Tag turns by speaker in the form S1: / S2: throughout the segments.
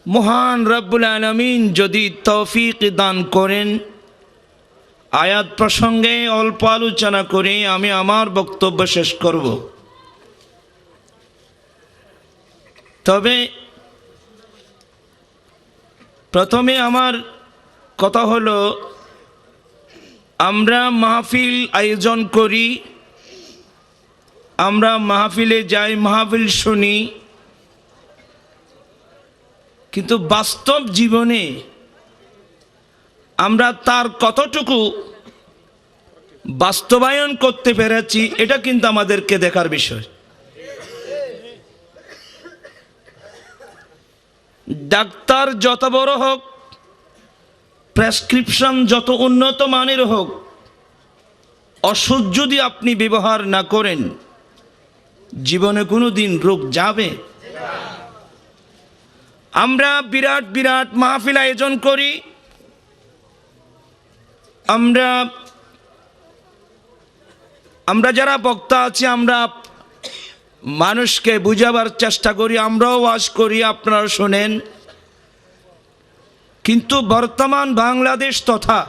S1: মহান রব্বুল আলামিন যদি তৌফিক দান করেন, আয়াত প্রসঙ্গে অল্প আলোচনা করে আমি আমার বক্তব্য শেষ করব। তবে প্রথমে আমার কথা হলো, আমরা মাহফিল আয়োজন করি, আমরা মাহফিলে যাই, মাহফিল শুনি, কিন্তু বাস্তব জীবনে আমরা তার কতটুকু বাস্তবায়ন করতে পেরেছি এটা কিন্তু আমাদেরকে দেখার বিষয়। ডাক্তার যত বড় হোক, প্রেসক্রিপশন যত উন্নত মানের হোক, ওষুধ যদি আপনি ব্যবহার না করেন, জীবনে কোনো দিন রোগ যাবে? আমরা বিরাট বিরাট মাহফিল আয়োজন করি, আমরা যারা বক্তা আছি, আমরা মানুষকে বুঝাবার চেষ্টা করি, আমরাও ওয়াজ করি, আপনারা শোনেন। কিন্তু বর্তমান বাংলাদেশ তথা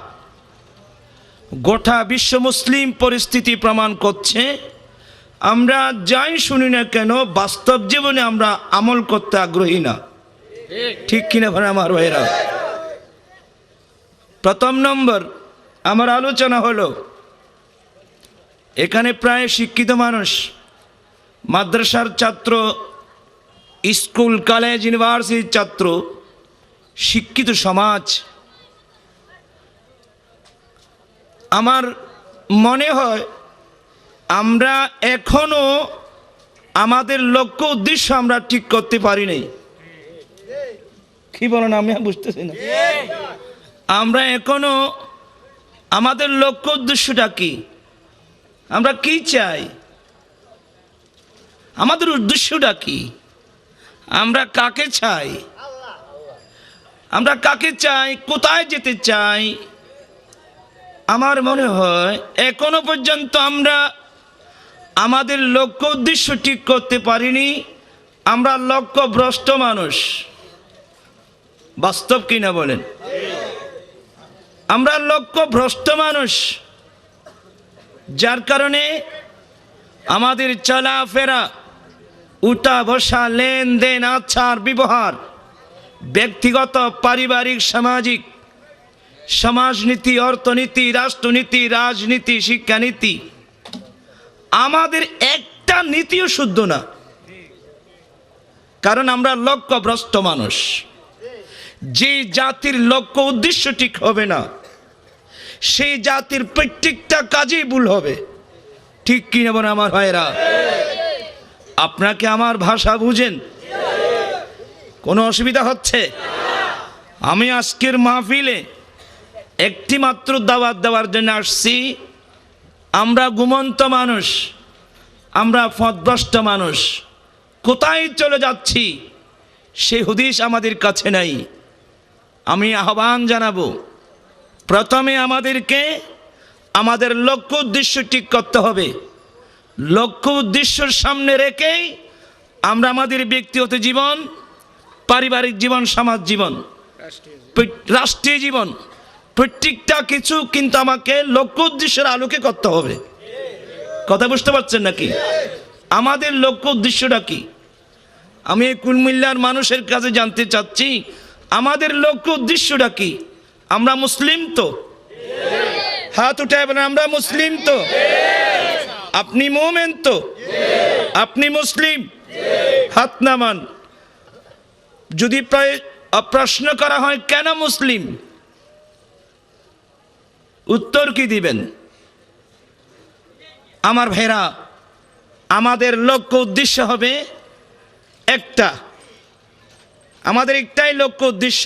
S1: গোটা বিশ্ব মুসলিম পরিস্থিতি প্রমাণ করছে, আমরা যাই শুনি না কেন বাস্তব জীবনে আমরা আমল করতে আগ্রহী না। ঠিক কিনা ভাই আমার ভাইরা? প্রথম নম্বর আমার আলোচনা হলো, এখানে প্রায় শিক্ষিত মানুষ, মাদ্রাসার ছাত্র, স্কুল কলেজ ইউনিভার্সিটির ছাত্র, শিক্ষিত সমাজ। আমার মনে হয় আমরা এখনো আমাদের লক্ষ্য উদ্দেশ্য আমরা ঠিক করতে পারি নাই। কি বলেন? আমি বুঝতেছি না। আমরা এখনো আমাদের লক্ষ্য উদ্দেশ্যটা কি, আমরা কি চাই, আমাদের উদ্দেশ্যটা কি, আমরা কাকে চাই, আমরা কাকে চাই, কোথায় যেতে চাই। আমার মনে হয় এখনো পর্যন্ত আমরা আমাদের লক্ষ্য উদ্দেশ্য ঠিক করতে পারিনি। আমরা লক্ষ্যভ্রষ্ট মানুষ। বাস্তব কিনা বলেন? আমরা লক্ষ্যভ্রষ্ট মানুষ, যার কারণে আমাদের চলাফেরা, উঠা বসা, লেনদেন, আচার ব্যবহার, ব্যক্তিগত, পারিবারিক, সামাজিক, সমাজনীতি, অর্থনীতি, রাষ্ট্রনীতি, রাজনীতি, শিক্ষানীতি, আমাদের একটা নীতিও শুদ্ধ না। কারণ আমরা লক্ষ্যভ্রষ্ট মানুষ। যে জাতির লক্ষ্য উদ্দেশ্য ঠিক হবে না, সেই জাতির প্রত্যেকটা কাজেই ভুল হবে। ঠিক কিনা বলেন আমার ভাইরা? আপনাকে আমার ভাষা বুঝেন? কোনো অসুবিধা হচ্ছে? আমি আজকের মাহফিলে একটি মাত্র দাওয়াত দেওয়ার জন্য আসছি। আমরা ঘুমন্ত মানুষ, আমরা পথভ্রষ্ট মানুষ, কোথায় চলে যাচ্ছি সেই হুদিস আমাদের কাছে নাই। আমি আহ্বান জানাবো, প্রথমে আমাদেরকে আমাদের লক্ষ্য উদ্দেশ্য ঠিক করতে হবে। লক্ষ্য উদ্দেশ্যের সামনে রেখেই আমরা আমাদের ব্যক্তিগত জীবন, পারিবারিক জীবন, সমাজ জীবন, রাষ্ট্রীয় জীবন, প্রত্যেকটা কিছু কিন্তু আমাকে লক্ষ্য উদ্দেশ্যের আলোকে করতে হবে। কথা বুঝতে পারছেন নাকি? আমাদের লক্ষ্য উদ্দেশ্যটা কি? আমি এই কুলমিল্লার মানুষের কাছে জানতে চাচ্ছি, আমাদের লক্ষ্য উদ্দেশ্যটা কি? আমরা মুসলিম তো? হাত উঠায় বলেন, আমরা মুসলিম তো? আপনি মুমিন তো? আপনি মুসলিম? হাত নামান। যদি প্রশ্ন করা হয় কেন মুসলিম, উত্তর কি দিবেন? আমার ভাইরা, আমাদের লক্ষ্য উদ্দেশ্য হবে একটা, আমাদের একটাই লক্ষ্য উদ্দেশ্য।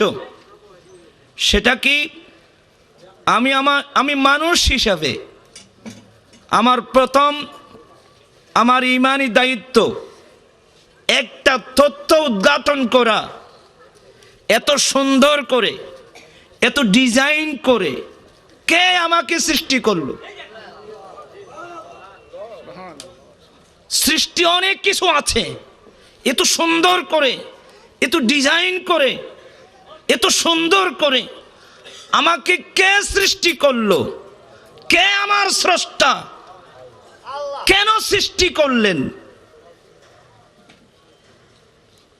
S1: সেটা কি? আমি মানুষ হিসাবে আমার প্রথম, আমার ইমানি দায়িত্ব একটা তথ্য উদ্ঘাটন করা। এত সুন্দর করে, এত ডিজাইন করে কে আমাকে সৃষ্টি করলো? সৃষ্টি অনেক কিছু আছে, এত সুন্দর করে, এত ডিজাইন করে এত সুন্দর করে আমাকে কে সৃষ্টি করলো, কে আমার স্রষ্টা, কেন সৃষ্টি করলেন?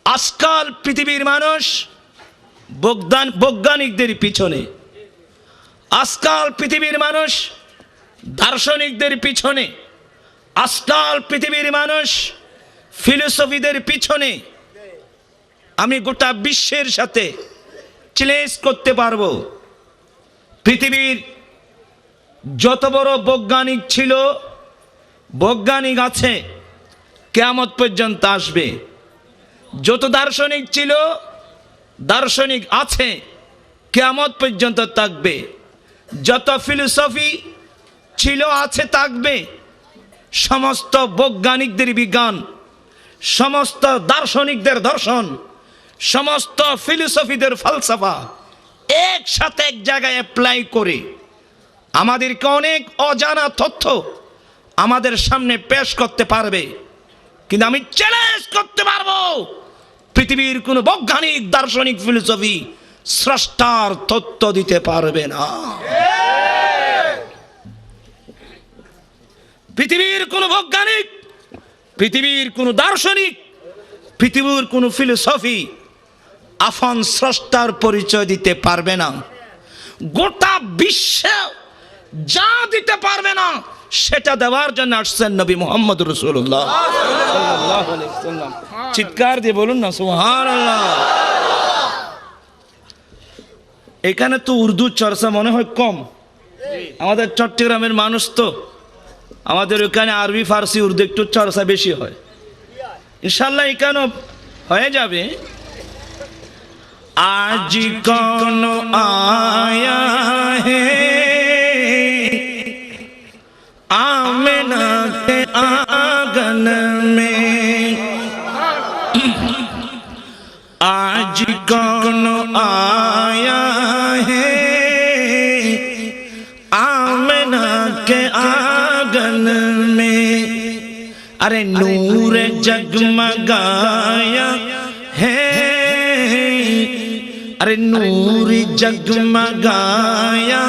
S1: আজকাল পৃথিবীর মানুষ বৈজ্ঞানিকদের পিছনে, আজকাল পৃথিবীর মানুষ দার্শনিকদের পিছনে, আজকাল পৃথিবীর মানুষ ফিলোসফিদের পিছনে। আমি গোটা বিশ্বের সাথে চ্যালেঞ্জ করতে পারবো, পৃথিবীর যত বড় বৈজ্ঞানিক ছিল, বৈজ্ঞানিক আছে, কিয়ামত পর্যন্ত আসবে। যত দার্শনিক ছিল, দার্শনিক আছে, কিয়ামত পর্যন্ত থাকবে। যত ফিলোসফি ছিল, আছে, থাকবে। সমস্ত বৈজ্ঞানিকদের বিজ্ঞান, সমস্ত দার্শনিকদের দর্শন, সমস্ত ফিলোসফিদের ফালসাফা একসাথে এক জায়গায় অ্যাপ্লাই করে আমাদেরকে অনেক অজানা তথ্য আমাদের সামনে পেশ করতে পারবে। কিন্তু আমি চ্যালেঞ্জ করতে পারবো, পৃথিবীর কোনো বৈজ্ঞানিক, দার্শনিক, ফিলোসফি স্রষ্টার তথ্য দিতে পারবে না। পৃথিবীর কোনো বৈজ্ঞানিক, পৃথিবীর কোনো দার্শনিক, পৃথিবীর কোনো ফিলোসফি আপন স্রষ্টার পরিচয় দিতে পারবে না। গোটা বিশ্বে যা দিতে পারবে না, সেটা দেওয়ার জন্য আসছেন নবী মুহাম্মদ রাসূলুল্লাহ সাল্লাল্লাহু আলাইহি ওয়াসাল্লাম। চিৎকার দিয়ে বলুন না সুবহানাল্লাহ। এখানে তো উর্দু চর্চা মনে হয় কম, আমাদের চট্টগ্রামের মানুষ তো, আমাদের ওখানে আরবি, ফার্সি, উর্দু একটু চর্চা বেশি হয়। ইনশাল্লাহ এখানেও হয়ে যাবে। আজ কোন আয়া হে आमना के आंगन में, आज कौन आया है आमना के आंगन में। अरे नूर जगमगाया है, अरे नूर जगमगाया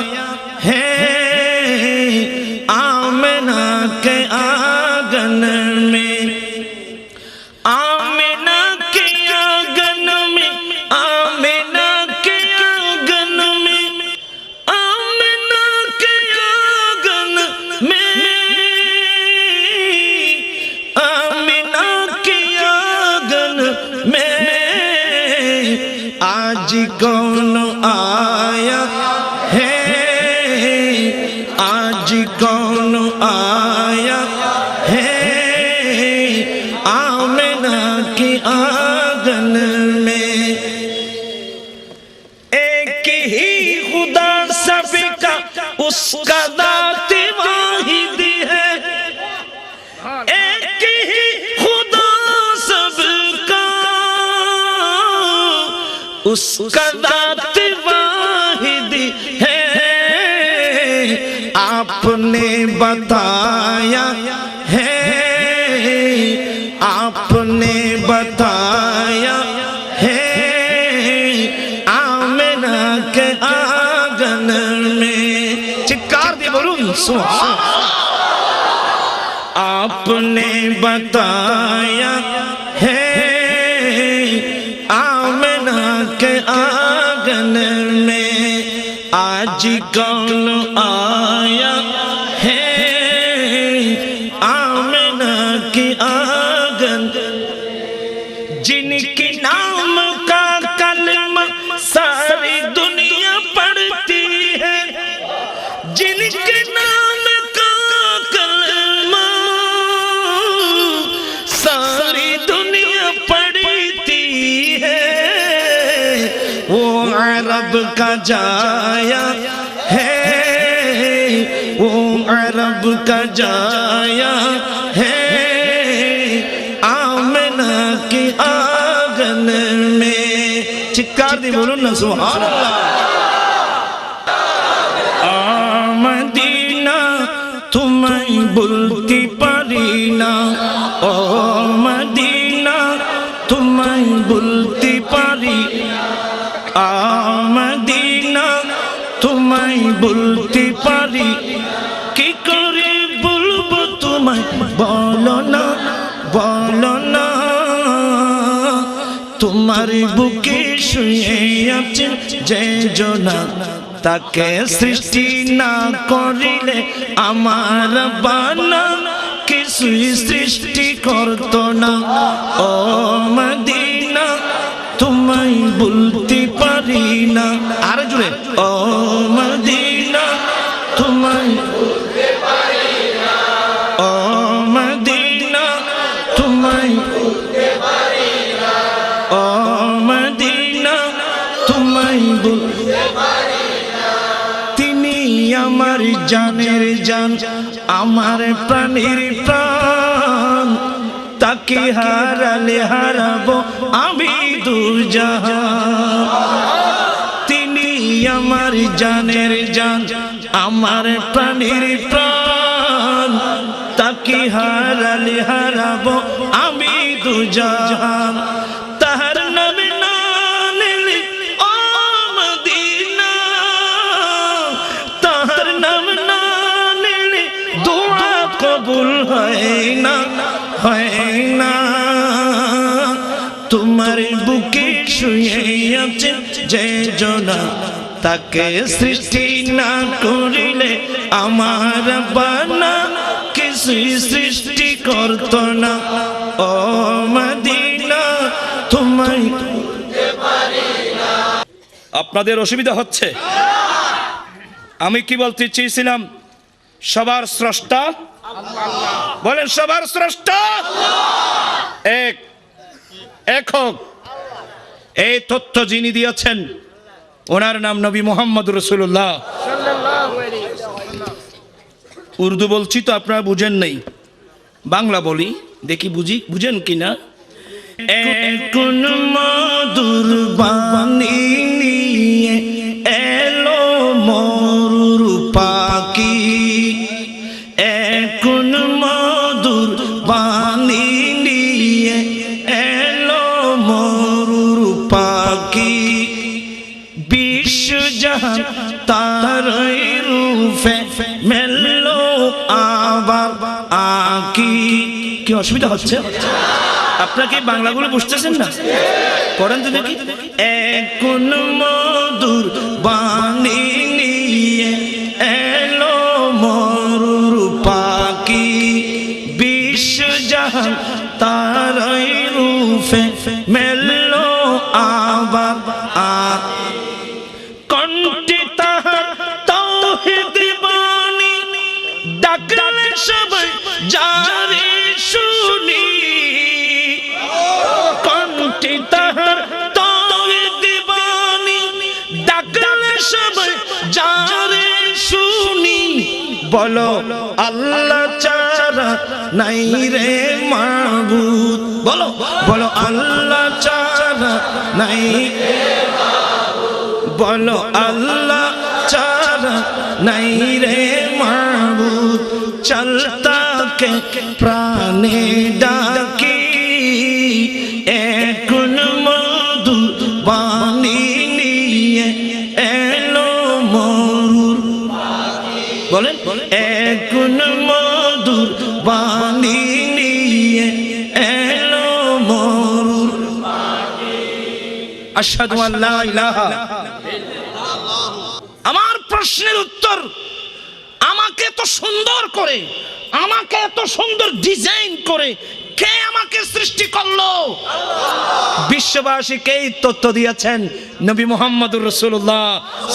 S1: है आमना के आंगन में। आमना के आंगन में, आमना के आंगन में, आमना के आंगन में, आमना के आंगन में आज कौन आया है, आज कौन आया है आमना के आंगन में। एक ही खुदा सबका, उसका ज़ात वाहिद है। एक ही खुदा सबका, उसका ज़ात वाहिद है। आपने बताया है, आपने बताया है आमना के आंगन में। चित्कार दे बोलूं सुभान। आपने बताया है आमना के आंगन में। आज कौन आया है आमना के आंगन, जिनके नाम का कलमा सारी दुनिया पढ़ती है, जिनके नाम का कलमा सारी दुनिया पढ़ती है। वो अरब का जाया है, वो अरब का जाया है आमना के आंगन में। चित्कार दी बोलो ना सुभान अल्लाह। मदीना तुम्हें बुलती पारी ना, ओ मदीना तुम्हें बुलती पारी। মদিনা তোমায় বলতে পারি কি করে বলবো তোমায় বলো না তোমার বুকে শুয়ে আছেন যে জনা তাকে সৃষ্টি না করিলে আমার বানা কিছুই সৃষ্টি করতো না ও মদিনা তোমায় বলতে পারি না আর জুড়ে ও মদিনা তোমায় বলতে পারি না ও মদিনা তোমায় বলতে পারি না ও মদিনা তোমায় বলতে পারি না তিনি আমার জানের জান আমার প্রাণের প্রাণ তাকে হারালে হারাবো আমি দুজাহান তিনি আমার জানের জান আমার প্রাণের প্রাণ তাকে হারালে হারাবো আমি দুজাহান তাহার নামে না নিলে ও মদিনা তাহার নাম না নিলে দোয়া কবুল হয় না তোমার বুকে শুয়ে আছেন যে জনা তাকে সৃষ্টি না করিলে আমার বানা কিছুই সৃষ্টি করতো না ও মদিনা তোমায় বলতে পারি না আপনাদের অসুবিধা হচ্ছে আমি কি বলতে চেয়েছিলাম সবার স্রষ্টা বলেন সবার স্রষ্টা এক একক এই তথ্য যিনি দিয়েছেন ওনার নাম নবী মুহাম্মদ রাসূলুল্লাহ উর্দু বলছি তো আপনারা বুঝেন নাই বাংলা বলি দেখি বুঝেন কিনা কোন মধুর বাণী নিয়ে এলো মরুর পাখি কোন মধুর বাণী নিয়ে এলো মরুর পাখি বিশ্বজাহান তার রূপে মেললো আবার আকি কি অসুবিধা হচ্ছে আপনাকে বাংলাগুলো বুঝতেছেন না পড়েন তো দেখি কোন মধুর বাণী নিয়ে এলো মরুর পাখি বিশ্বজাহান তার রূপে মেললো আবার কণ্ঠে তাহার তাওহীদ বাণী ডাকলে সবাই যারে শুনি কণ্ঠে তাহার তাওহীদ বাণী ডাকলে সবাই যারে শুনি বলো আল্লাহ ছাড়া নাই রে মাবুদ বলো বলো আল্লাহ ছাড়া নাই বলো আল্লাহ ছাড়া নাই রে মাবুদ চলতা কে প্রাণে ডাকি কোন মধুর বাণী নিয়ে এলো মরুর বলেন কোন মধুর বাণী নিয়ে এলো মরুর আশহাদু আল্লা ইলাহা আমার প্রশ্নের উত্তর আমাকে এত সুন্দর করে আমাকে এত সুন্দর ডিজাইন করে কে আমাকে সৃষ্টি করলো বিশ্ববাসীকে এই তথ্য দিয়েছেন নবী মুহাম্মদুর রাসূলুল্লাহ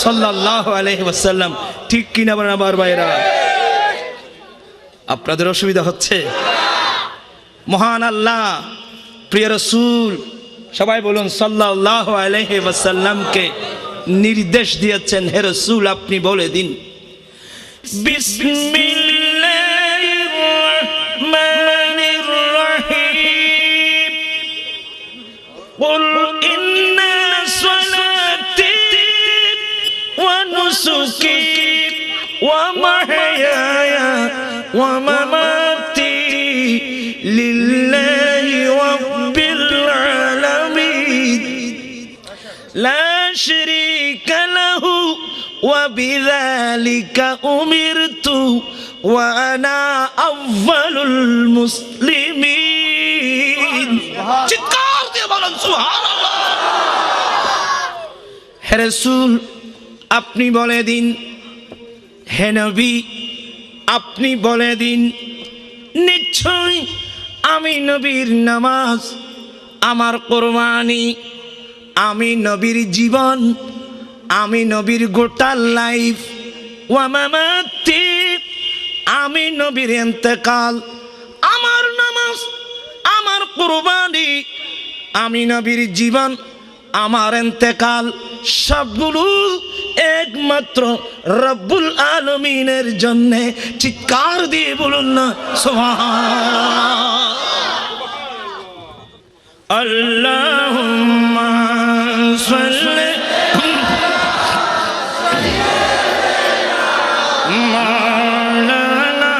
S1: সাল্লাল্লাহু আলাইহি ওয়াসাল্লাম ঠিক কিনা বলেন আমার ভাইরা আপনাদের অসুবিধা হচ্ছে মহান আল্লাহ প্রিয় রাসূল সবাই বলুন সাল্লাল্লাহু আলাইহি ওয়াসাল্লামকে নির্দেশ দিয়েছেন হে রাসূল আপনি বলে দিন বিসমিল্লাহির রাহমানির রহিম কুল ইন্না সালাতি ওয়া নুসুকি ওয়া মাহইয়ায়া ওয়া মামাতি লিল্লাহি রাব্বিল আলামিন লা শারীকা লাহু ওয়া বিযালিকা উমিরতু ওয়া আনা আউয়ালুল মুসলিমিন। চিৎকার দিয়ে বলেন সুবহানাল্লাহ। হে রাসূল আপনি বলে দিন, হে নবী আপনি বলে দিন, নিশ্চয় আমি নবীর নামাজ, আমার কোরবানি, আমি নবীর জীবন, আমি নবীর গোটা লাইফ, ওয়া মামাতি আমি নবীর ইন্তেকাল, আমার নামাজ, আমার কোরবানি, আমি নবীর জীবন, আমার ইন্তেকাল সবগুলো একমাত্র রব্বুল আলামিনের জন্য। চিৎকার দিয়ে বলুন না সুবহানাল্লাহ। আল্লাহুম্মা সাল্লি মাওলানা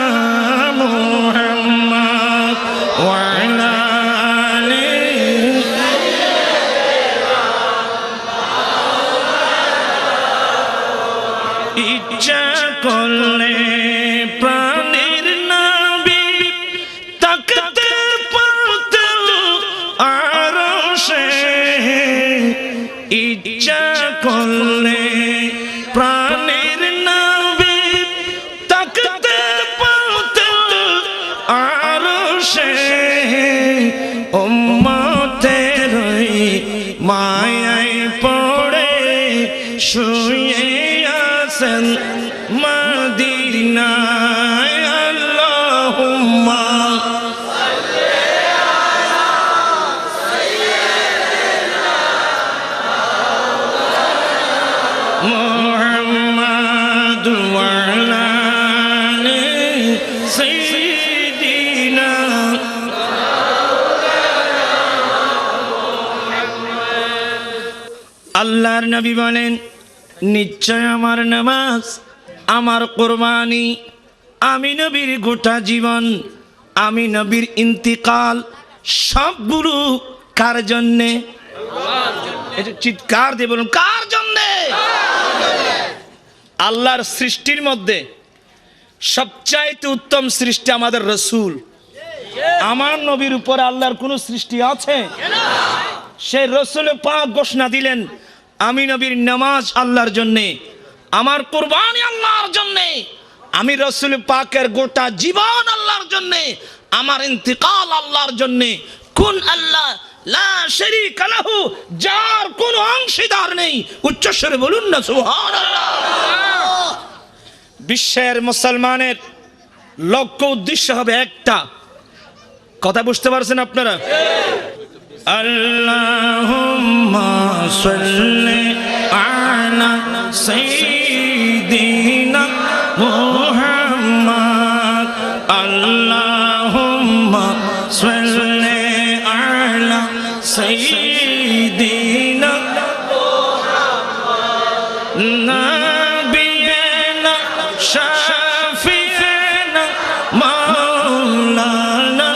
S1: মুহাম্মদ ওয়া আলা ইচ্ছা করলে প্রাণের নবী তাকতে পারতেন আরশে, ইচ্ছা করলে প্রাণের নবী তাকতে পারতেন আরশে। উম্মতের মায়ায় পড়ে শুয়ে আছেন মদিনায়। আল্লাহুম্মা সাল্লি আলা সাইয়্যিদিনা মুহাম্মাদ ওয়া আলা আলি সাইয়্যিদিনা আল্লাহর নবী বলেন, নিশ্চয় আমার নামাজ, আমার কোরবানি, আমি নবীর গোটা জীবন, আমি নবীর ইন্তিকাল সবগুলো কার জন্যে? চিৎকার দিয়ে বলুন কার জন্যে? আল্লাহর সৃষ্টির মধ্যে সবচাইতে উত্তম সৃষ্টি আমাদের রাসূল। আমার নবীর উপর আল্লাহর কোন সৃষ্টি আছে? সেই রাসূল পাক ঘোষণা দিলেন, আমি নবীর নামাজ আল্লাহর জন্যে, আমার কুরবানি আল্লাহর জন্যে, আমি রাসূল পাকের গোটা জীবন আল্লাহর জন্যে, আমার ইন্তিকাল আল্লাহর জন্যে। কোন আল্লাহ লা শারীকা লাহু, যার কোনো অংশীদার নেই। উচ্চস্বরে বলুন না সুবহানাল্লাহ। বিশ্বের মুসলমানের লক্ষ্য উদ্দেশ্য হবে একটা, কথা বুঝতে পারছেন আপনারা? আল্লাহুম্মা সাল্লি আলা সাইয়্যিদিনা মুহাম্মদ। আল্লাহুম্মা সাল্লি আলা সাইয়্যিদিনা মুহাম্মদ নাবিয়িনা শাফিঈনা মাওলানা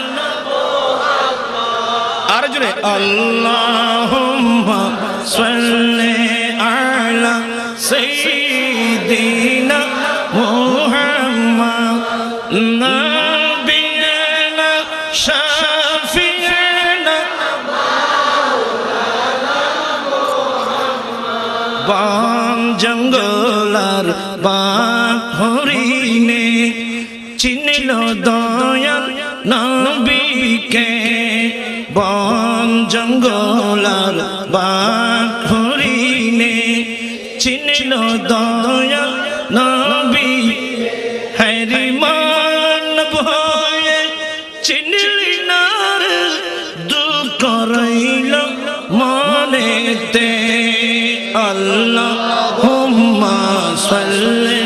S1: আল্লাহুম্মা সাল্লি আলা সাইয়্যিদিনা মুহাম্মদ নাবিয়িনা শাফিঈনা মাওলানা মুহাম্মদ। বন জঙ্গলার বাঘ হরিণে চিনল দয়াল নবীকে, বন জঙ্গলার বাঘ হরিণে চিনল দয়াল নবী। হরি মান ভয়ে চিনলি না রে, দুঃখ রইল মনেতে। আল্লাহুম্মা সাল্লি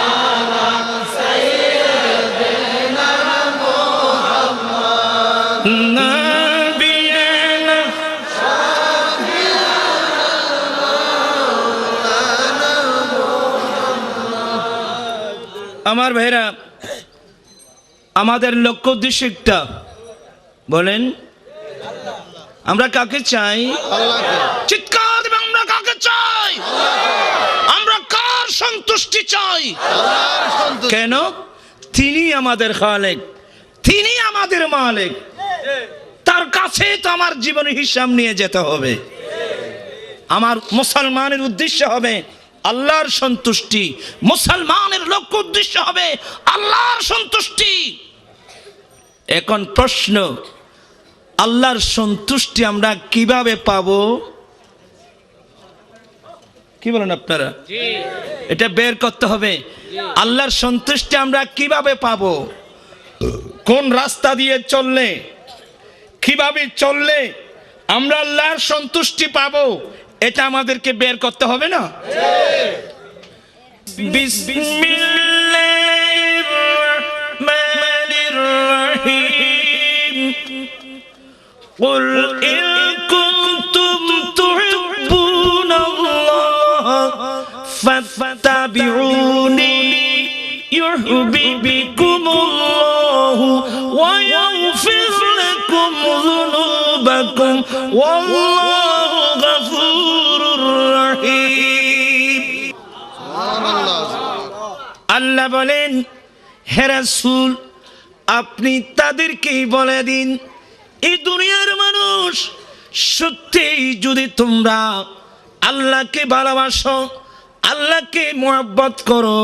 S1: আলা সাইয়্যিদিনা মুহাম্মদ নাবিয়িনা শাফিঈনা মাওলানা মুহাম্মদ। আমার ভাইরা, আমাদের লক্ষ্য উদ্দেশ্য একটা, বলেন আমরা কাকে চাই? আল্লাহকে। চিৎকার দিবেন আমরা কাকে সন্তুষ্টি চাই। কেন? তিনি আমাদের খালেক, তিনি আমাদের মালিক, তার কাছে তো আমার জীবনের হিসাব নিয়ে যেতে হবে। আমার মুসলমানের উদ্দেশ্য হবে আল্লাহর সন্তুষ্টি, মুসলমানের লক্ষ্য উদ্দেশ্য হবে আল্লাহর সন্তুষ্টি। এখন প্রশ্ন, আল্লাহর সন্তুষ্টি আমরা কিভাবে পাবো? কি বলেন আপনারা? এটা বের করতে হবে। আল্লাহর সন্তুষ্টি আমরা কিভাবে পাবো? কোন রাস্তা দিয়ে চললে, কিভাবে চললে আমরা আল্লাহর সন্তুষ্টি পাবো, এটা আমাদেরকে বের করতে হবে না? বিসমিল্লাহির রহমানির রহিম। কুল ইন কুনতুম তুহিব্বুনাল্লাহ ফাত্তাবিউনি يحببكم ويغفر لكم ذنوبكم والله غفور رحيم। আল্লাহ বলেন, হে রাসূল আপনি তাদেরকেই বলে দিন, এই দুনিয়ার মানুষ, সত্যিই যদি তোমরা আল্লাহকে ভালোবাসো, আল্লাহকে মুহাব্বত করো,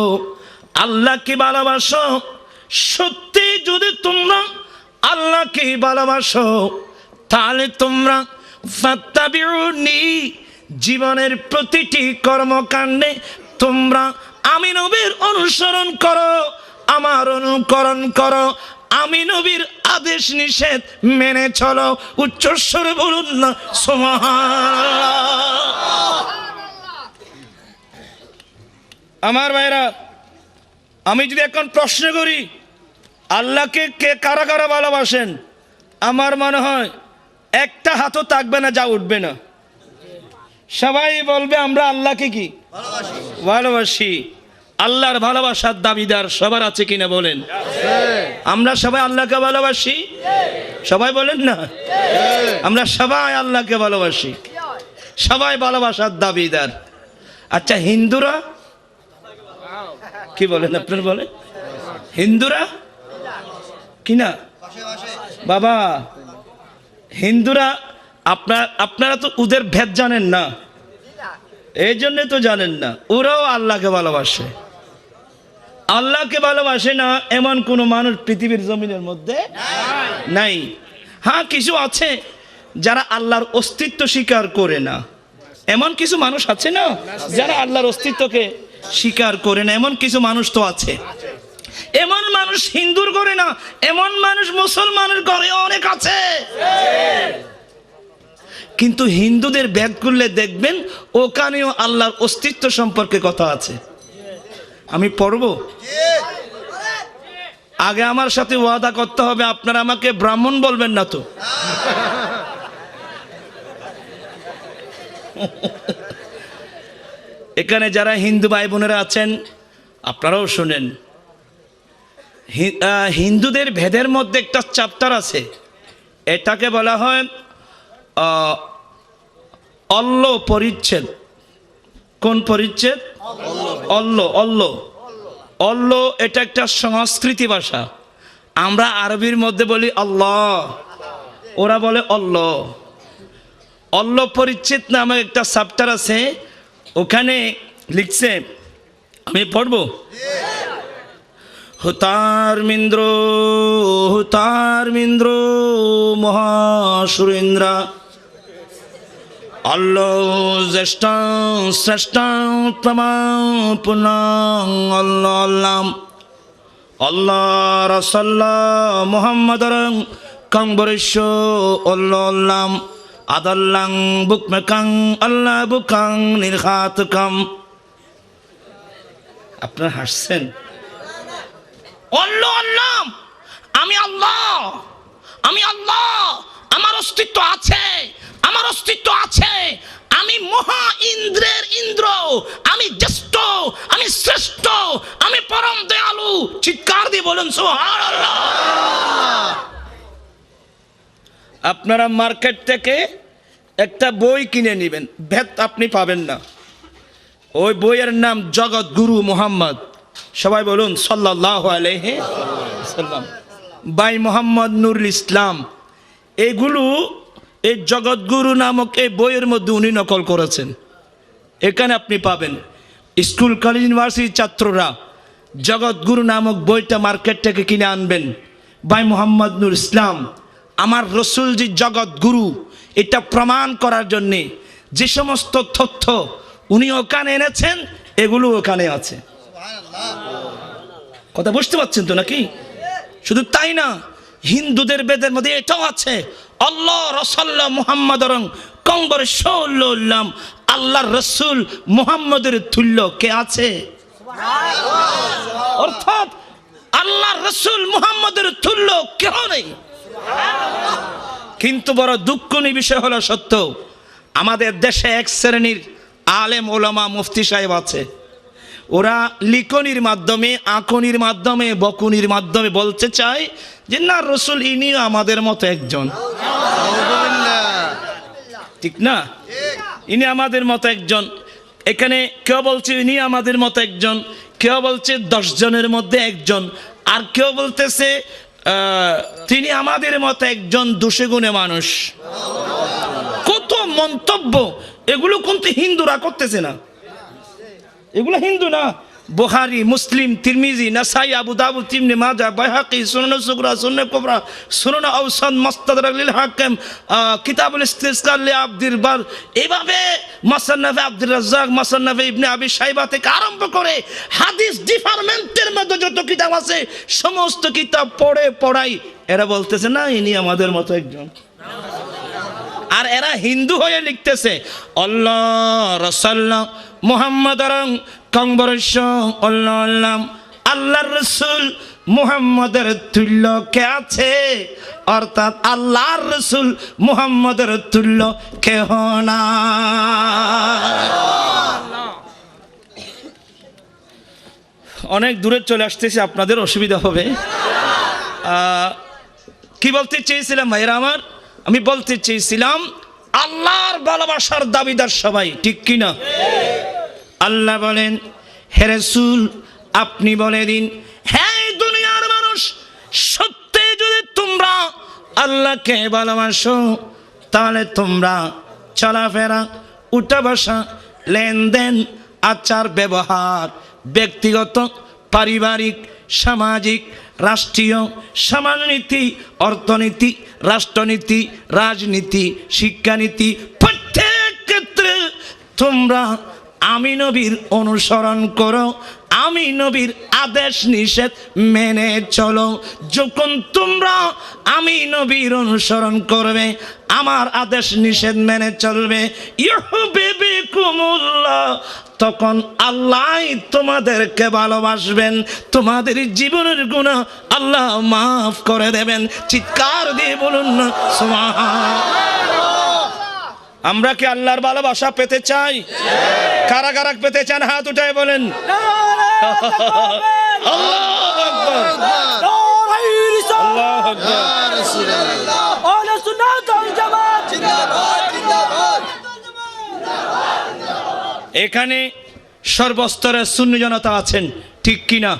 S1: আল্লাহকে ভালোবাসো, সত্যি যদি তোমরা আল্লাহকে ভালোবাসো, তাহলে তোমরা ফাত্তাবিউনি, জীবনের প্রতিটি কর্মকাণ্ডে তোমরা আমি নবীর অনুসরণ করো, আমার অনুকরণ করো, আমি নবীর আদেশ নিষেধ মেনে চলো। উচ্চস্বরে বলুন না সুবহানাল্লাহ। আমার ভাইরা, আমি যদি এখন প্রশ্ন করি আল্লাহকে কে কারা কারা ভালোবাসেন, আমার মনে হয় একটা হাতও থাকবে না যা উঠবে না। সবাই বলবে আমরা আল্লাহকে কি ভালোবাসি। আল্লাহর ভালোবাসার দাবিদার সবার আছে কিনা বলেন? আমরা সবাই আল্লাহকে ভালোবাসি, সবাই বলেন না? আমরা সবাই আল্লাহকে ভালোবাসি, সবাই ভালোবাসার দাবিদার। আচ্ছা হিন্দুরা কি বলেন? আপনারা বলেন হিন্দুরা কিনা? বাবা হিন্দুরা, আপনারা তো ওদের ভেদ জানেন না, এই জন্য তো জানেন না। ওরাও আল্লাহকে ভালোবাসে। আল্লাহকে ভালোবাসে না এমন কোনো মানুষ পৃথিবীর জমিনের মধ্যে নাই। হ্যাঁ, কিছু আছে যারা আল্লাহর অস্তিত্ব স্বীকার করে না, এমন কিছু মানুষ আছে না যারা আল্লাহর অস্তিত্বকে স্বীকার করে না, এমন কিছু মানুষ তো আছে। এমন মানুষ হিন্দুর ঘরে না, এমন মানুষ মুসলমানের ঘরে অনেক আছে। কিন্তু হিন্দুদের ভেদ করলে দেখবেন ওখানেও আল্লাহর অস্তিত্ব সম্পর্কে কথা আছে। আমি পড়ব, আগে আমার সাথে ওয়াদা করতে হবে, আপনারা আমাকে ব্রাহ্মণ বলবেন না তো? এখানে যারা হিন্দু ভাই বোনেরা আছেন আপনারাও শুনেন, হিন্দুদের ভেদের মধ্যে একটা চ্যাপ্টার আছে, এটাকে বলা হয় অল্ল পরিচ্ছেদ। কোন পরিচ্ছেদ? অল্ল। অল্ল অল্ল এটা একটা সংস্কৃতি ভাষা। আমরা আরবির মধ্যে বলি আল্লাহ, ওরা বলে অল্ল। অল্ল পরিচ্ছেদ নামে একটা চ্যাপ্টার আছে, ওখানে লিখছে, আমি পড়ব। হুতার মিন্দ্র মহাসুরেন্দ্র আল্লাহ জ্যেষ্ঠ শ্রেষ্ঠ পুনাং আল্লাহ আল্লাহ আল্লাহ রসল্লাহ মোহাম্মদ কংবরেশ আল্লাহ আল্লাহ আদাল্লাং বুকমেকাং আল্লাহ বুকাং নির্ঘাতকাম। আপনারা হাসছেন? আল্লাহ আল্লাহ, আমি আল্লাহ, আমি আল্লাহ, আমার অস্তিত্ব আছে, আমার অস্তিত্ব আছে, আমি মহা ইন্দ্রের ইন্দ্র, আমি জ্যেষ্ঠ, আমি শ্রেষ্ঠ, আমি পরম দয়ালু। চিৎকার দিয়ে বলুন সুবহানাল্লাহ। আপনারা মার্কেট থেকে একটা বই কিনে নেবেন, ভেদ আপনি পাবেন না। ওই বইয়ের নাম জগৎ গুরু মুহাম্মদ, সবাই বলুন সাল্লাল্লাহু আলাইহি সাল্লাম। ভাই মোহাম্মদ নুরুল ইসলাম এগুলো এই জগৎগুরু নামক এই বইয়ের মধ্যে উনি নকল করেছেন। এখানে আপনি পাবেন স্কুল কলেজ ইউনিভার্সিটির ছাত্ররা জগৎগুরু নামক বইটা মার্কেট থেকে কিনে আনবেন। ভাই মোহাম্মদ নুরুল ইসলাম আমার রসুল যে জগৎগুরু এটা প্রমাণ করার জন্যে যে সমস্ত তথ্য উনি ওখানে এনেছেন এগুলো ওখানে আছে। কথা বুঝতে পারছেন তো নাকি? শুধু তাই না, হিন্দুদের বেদের মধ্যে এটাও আছে, আল্লাহ রাসূলুল্লাহ মুহাম্মাদুর কংবরশল্লাম, আল্লাহর রসুল মুহাম্মদের তুল্য কে আছে? অর্থাৎ আল্লাহর রসুল মুহাম্মদের তুল্য কেউ নেই। কিন্তু বড় দুঃখনীয় বিষয় হলো সত্য, আমাদের দেশে এক শ্রেণীর আলেম ওলামা মুফতি সাহেব আছে, ওরা লিখনির মাধ্যমে আঁকনির মাধ্যমে বকুনির মাধ্যমে বলতে চায় যে না রসুল ইনিও আমাদের মতো একজন। ঠিক না? ইনি আমাদের মতো একজন। এখানে কেউ বলছে ইনি আমাদের মতো একজন, কেউ বলছে 10 জনের মধ্যে একজন, আর কেউ বলতেছে তিনি আমাদের মতো একজন দোষে গুণে মানুষ। কত মন্তব্য! এগুলো কিন্তু হিন্দুরা করতেছে না, এগুলো হিন্দু না। বুখারী, মুসলিম, তিরমিজি, নাসাই, আবু দাউদ, ইবনে মাজাহ, বাইহাকি, সুনান সুগরা, সুনান কুবরা, সুনান আওসাদ, মুস্তাদরাক লিল হাকিম, কিতাবুল ইস্তিসকার লি আব্দুল বার, এইভাবে মুসান্নাফে আব্দুর রাজ্জাক, মুসান্নাফে ইবনে আবি শাইবা থেকে আরম্ভ করে হাদিস ডিপার্টমেন্টের মধ্যে যত কিতাব আছে সমস্ত কিতাব পড়াই এরা বলতেছে না ইনি আমাদের মতো একজন। আর এরা হিন্দু হয়ে লিখতেছে আল্লাহ রাসূলুল্লাহ মুহাম্মাদুর কংবরশল্লাম, আল্লাহর রসুল মুহাম্মদের তুল্য কে আছে? অর্থাৎ আল্লাহর রসুল মুহাম্মদের তুল্য কেহ না। অনেক দূরে চলে আসতেছে, আপনাদের অসুবিধা হবে। কি বলতে চেয়েছিলাম ভাইরা আমার? আমি বলতে চেয়েছিলাম আল্লাহর ভালোবাসার দাবিদার সবাই, ঠিক কিনা? আল্লাহ বলেন হে রাসূল আপনি বলে দিন, হে দুনিয়ার মানুষ, সত্যি যদি তোমরা আল্লাহকে ভালোবাসো তাহলে তোমরা চলাফেরা, উঠা বসা, লেনদেন, আচার ব্যবহার, ব্যক্তিগত, পারিবারিক, সামাজিক, রাষ্ট্রীয়, সমাজনীতি, অর্থনীতি, রাষ্ট্রনীতি, রাজনীতি, শিক্ষানীতি, প্রত্যেক ক্ষেত্রে তোমরা আমি নবীর অনুসরণ করো, আমি নবীর আদেশ নিষেধ মেনে চলো। যখন তোমরা আমি নবীর অনুসরণ করবে, আমার আদেশ নিষেধ মেনে চলবে, ইউহিব্বুকুমুল্লাহ, তখন আল্লাহ তোমাদেরকে ভালোবাসবেন, তোমাদের জীবনের গুনাহ আল্লাহ মাফ করে দেবেন। চিৎকার দিয়ে বলুন না সুবহানাল্লাহ। আমরা কি আল্লাহর ভালোবাসা পেতে চাই? কারা কারা পেতে চান হাত উঠায় বলেন। আল্লাহু আকবার, আল্লাহু আকবার। আহলে সুন্নাত ওয়াল জামাত জিন্দাবাদ, জিন্দাবাদ। এখানে সর্বস্তরের সুন্নি জনতা আছেন, ঠিক কিনা?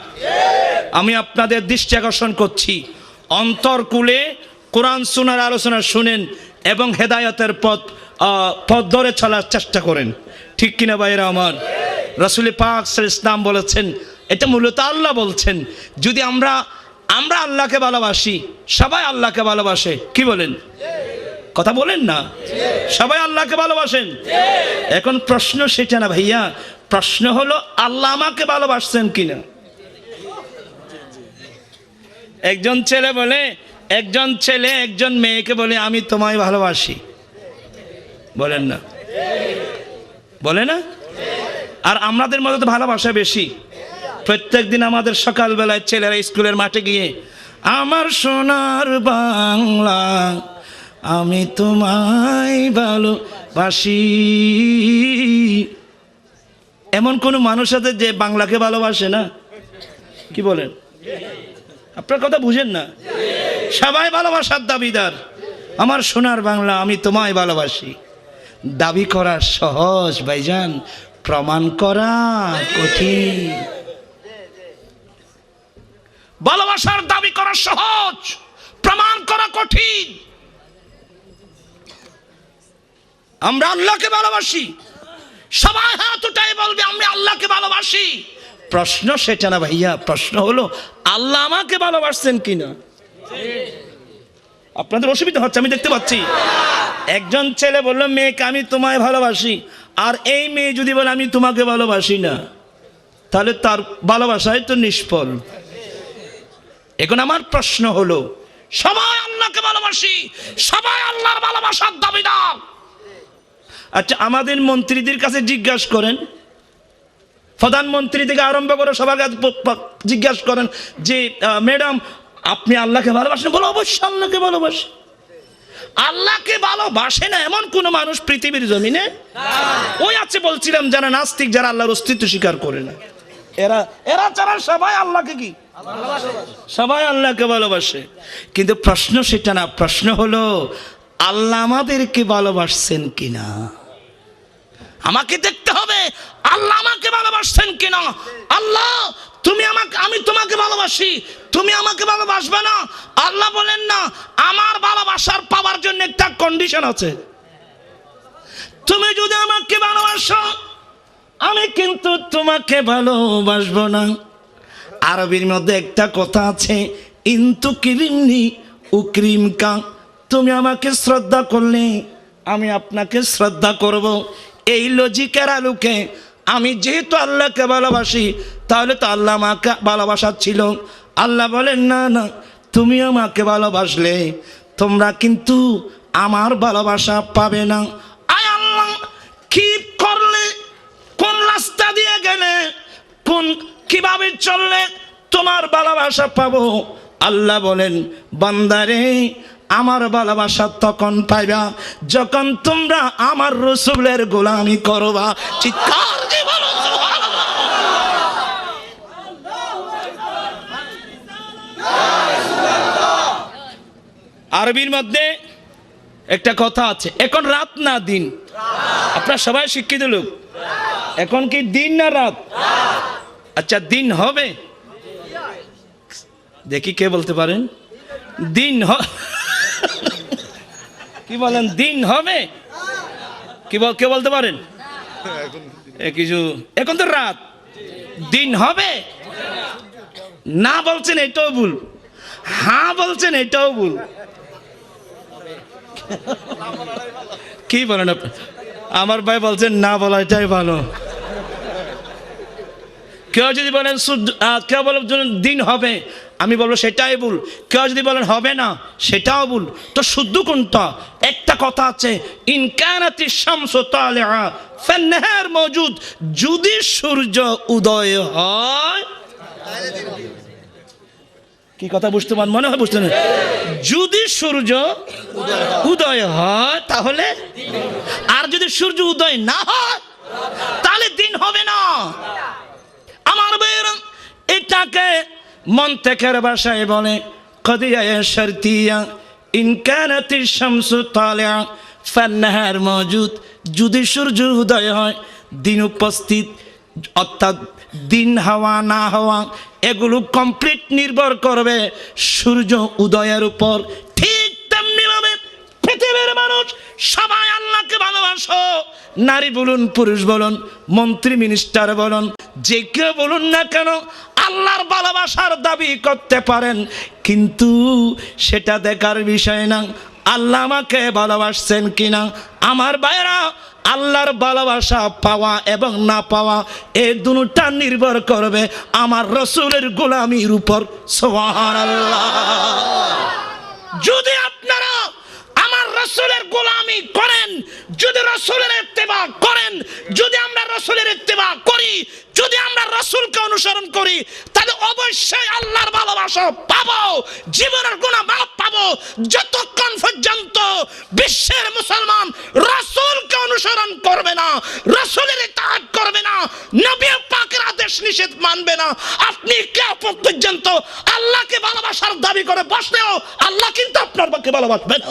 S1: আমি আপনাদের দৃষ্টি আকর্ষণ করছি, অন্তরকুলে কোরআন সুন্নাহর আলোচনা শুনেন এবং হেদায়েতের পথ ধরে চলার চেষ্টা করেন, ঠিক কিনা ভাইরা আমার? রাসূল পাক সাল্লাল্লাহু আলাইহি ওয়াসাল্লাম বলেছেন, এটা মূলত আল্লাহ বলছেন, যদি আমরা আল্লাহকে ভালোবাসি, সবাই আল্লাহকে ভালোবাসে, কি বলেন? কথা বলেন না, সবাই আল্লাহকে ভালোবাসেন। এখন প্রশ্ন সেটা না ভাইয়া, প্রশ্ন হলো আল্লাহ আমাকে ভালোবাসছেন কিনা। একজন ছেলে একজন মেয়েকে বলে আমি তোমায় ভালোবাসি, বলেন না? বলে না? আর আমাদের মধ্যে তো ভালোবাসা বেশি। প্রত্যেক দিন আমাদের সকালবেলায় ছেলেরা স্কুলের মাঠে গিয়ে আমার সোনার বাংলা আমি তোমায় ভালোবাসি, এমন কোন মানুষ আছে যে বাংলাকে ভালোবাসে না? কি বলেন? আপনার কথা বুঝেন না? সবাই ভালোবাসার দাবিদার। আমার সোনার বাংলা আমি তোমায় ভালোবাসি দাবি করা সহজ ভাইজান, প্রমাণ করা কঠিন। ভালোবাসার দাবি করা সহজ, প্রমাণ করা কঠিন। আমরা আল্লাহকে ভালোবাসি, সবাই হাত উঠায় বলবে আমি আল্লাহকে ভালোবাসি। প্রশ্ন সেটা না ভাইয়া, প্রশ্ন হলো আল্লাহ আমাকে ভালোবাসছেন কিনা। আপনাদের অসুবিধা হচ্ছে আমি দেখতে পাচ্ছি। একজন ছেলে বললো মেয়েকে আমি তোমায় ভালোবাসি, আর এই মেয়ে যদি বলে আমি তোমাকে ভালোবাসি না, তাহলে তার ভালোবাসায় তো নিষ্ফল। এখন আমার প্রশ্ন হলো সবাই আল্লাহকে ভালোবাসি, সবাই আল্লাহর ভালোবাসার দাবিদার। আচ্ছা আমাদের মন্ত্রীদের কাছে জিজ্ঞাসা করেন, প্রধানমন্ত্রী থেকে আরম্ভ করে সবার কাছে জিজ্ঞাসা করেন যে ম্যাডাম আপনি আল্লাহকে ভালোবাসেন? বলো অবশ্যই আল্লাহকে ভালোবাসি। আল্লাহকে ভালোবাসে না এমন কোন মানুষ পৃথিবীর জমিনে ওই আছে বলছিলাম যারা নাস্তিক, যারা আল্লাহর অস্তিত্ব স্বীকার করে না, এরা ছাড়া সবাই আল্লাহকে কি সবাই আল্লাহকে ভালোবাসে। কিন্তু প্রশ্ন সেটা না, প্রশ্ন হলো আল্লাহ আমাদেরকে ভালোবাসছেন কিনা। আমাকে দেখতে হবে আল্লাহ আমাকে ভালোবাসছেন কিনা। আল্লাহ তুমি আমাকে, আমি তোমাকে ভালোবাসি, তুমি আমাকে ভালোবাসবে না। আল্লাহ বলেন না আমার ভালোবাসার পাওয়ার জন্য একটা কন্ডিশন আছে, তুমি যদি আমাকে ভালোবাসো আমি কিন্তু তোমাকে ভালোবাসবো না। আরবির মধ্যে একটা কথা আছে ইন্তু কিরিমনি উকরিমকা, তুমি আমাকে শ্রদ্ধা করলে আমি আপনাকে শ্রদ্ধা করব। এই লজিকের আলোকে আমি যেহেতু আল্লাহকে ভালোবাসি তাহলে তো আল্লাহ আমাকে ভালোবাসা ছিল। আল্লাহ বলেন না না, তুমি আমাকে ভালোবাসলে তোমরা কিন্তু আমার ভালোবাসা পাবে না। আয় আল্লাহ কি করলে, কোন রাস্তা দিয়ে গেলে, কোন কিভাবে চললে তোমার ভালোবাসা পাবো? আল্লাহ বলেন বান্দারে আমার ভালোবাসা তখন পাইবা যখন তোমরা আমার রাসূলের গোলামি করবা। চিৎকার দিয়ে বলো সুবহানাল্লাহ। আরবির মধ্যে একটা কথা আছে, এখন রাত না দিন। আপনারা সবাই শিক্ষিত লোক, এখন কি দিন না রাত? আচ্ছা দিন হবে, দেখি কে বলতে পারেন দিন কি বলেন দিন হবে? কি কে বলতে পারেন? কিছু এখন তো রাত, দিন হবে না বলছেন এটাও ভুল, হ্যাঁ বলছেন এটাও ভুল। কি বলেন আপনি? আমার ভাই বলছেন না বলাটাই ভালো। কেউ যদি বলেন কেউ বলেন দিন হবে, আমি বলবো সেটাই ভুল। কেউ যদি বলেন হবে না, সেটাও ভুল। তো শুদ্ধ কোনটা? একটা কথা আছে ইনকানাতি শামসু তালিআ ফান্নাহার মওজুদ, যদি সূর্য উদয় হয়। কি কথা বুঝতে পারেন? মনে হয় বুঝতে না। যদি সূর্য উদয় হয় তাহলে, আর যদি সূর্য উদয় না হয় তাহলে দিন হবে না। আমার ভাইয়েরা এটাকে মন্তেকের ভাষায় বলে কদিয়া শারতিয়া ইনকানাতি শামসু তালিআ ফান্নাহার মওজুদ, যদি সূর্য উদয় হয় দিন উপস্থিত, অর্থাৎ দিন হওয়া না হওয়া এগুলো কমপ্লিট নির্ভর করবে সূর্য উদয়ের উপর। ঠিক তেমনি ভাবে পৃথিবীর মানুষ সবাই আল্লাহকে ভালোবাসো, নারী বলুন পুরুষ বলুন, মন্ত্রী মিনিস্টার বলুন, যে কেউ বলুন না কেন আল্লাহর ভালোবাসার দাবি করতে পারেন, কিন্তু সেটা দেখার বিষয় না আল্লাহ আমাকে ভালোবাসছেন কিনা। আমার ভাইরা আল্লাহর ভালোবাসা পাওয়া এবং না পাওয়া এই দুটোটা নির্ভর করবে আমার রাসূলের গোলামির উপর। সুবহানাল্লাহ। যদি আপনারা আমার রাসূলের গোলামি করেন, যদি রাসূলের ইত্তেবা করেন, যদি আমরা রাসূলের ইত্তেবা করি, যদি আমরা রাসূলকে অনুসরণ করি, তাহলে অবশ্যই আল্লাহর ভালোবাসা পাবো, জীবনের গুনাহ মাফ পাবো। যতক্ষণ পর্যন্ত বিশ্বের মুসলমান রাসূলকে অনুসরণ করবে না, রাসূলের ইতাআত করবে না, নবী পাকের আদেশ নিষেধ মানবে না, আপনি কিয়ামত পর্যন্ত আল্লাহকে ভালোবাসার দাবি করে বসলেও আল্লাহ কিন্তু আপনার পক্ষে ভালোবাসবে না।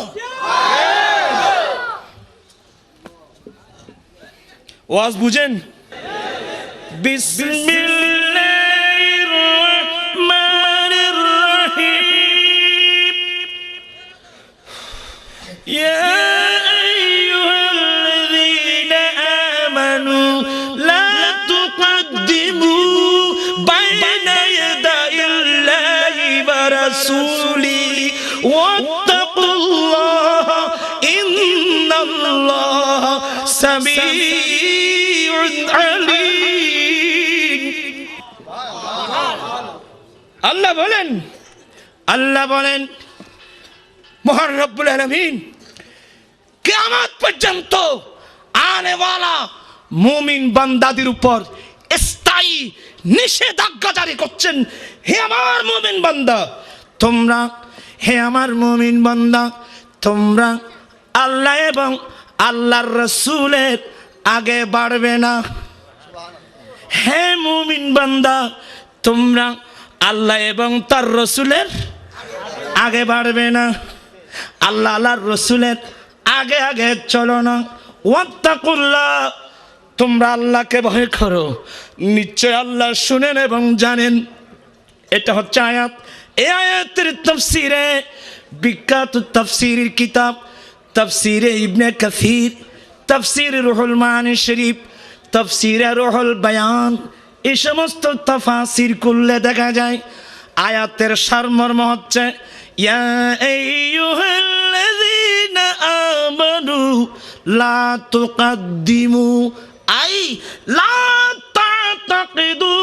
S1: ওয়াজ বুঝেন? বিসমিল্লাহির রহমানির রহিম ইয়া আইয়ুহাল্লাযীনা আমানু লা তুকদ্দিমু বাইনা ইয়াদাইল্লাহি ওয়া রাসূলিহি ওয়াত্তাকুল্লাহ ইন্নাল্লাহ সামিউন আলীম। আল্লাহ বলেন মহান রব্বুল আলামিন কিয়ামত পর্যন্ত আনেওয়ালা মুমিন বান্দাদের উপর স্থায়ী নিষেধাজ্ঞা জারি করছেন। হে আমার মুমিন বান্দা তোমরা আল্লাহ এবং আল্লাহর রাসূলের আগে বাড়বে না। হে মুমিন বান্দা তোমরা আল্লাহ এবং তার রাসূলের আগে বাড়বে না। আল্লাহর রাসূলের আগে আগে চলো না। ওয়াত্তাকুল্লাহ, তোমরা আল্লাহকে ভয় করো, নিশ্চয় আল্লাহ শুনেন এবং জানেন। এটা হচ্ছে আয়াত। এই আয়াতের তাফসীরে বিখ্যাত তাফসীরের কিতাব তাফসীরে ইবনে কাসির, তাফসীরে রুহুল মানি শরীফ, তাফসীরে রুহুল বায়ান, এই সমস্ত তাফাসীর করলে দেখা যায় আয়াতের সারমর্ম হচ্ছে ইয়া আইয়ুহাল্লাযীনা আমানু লা তুকদ্দিমু আই লা তা'তাকিদু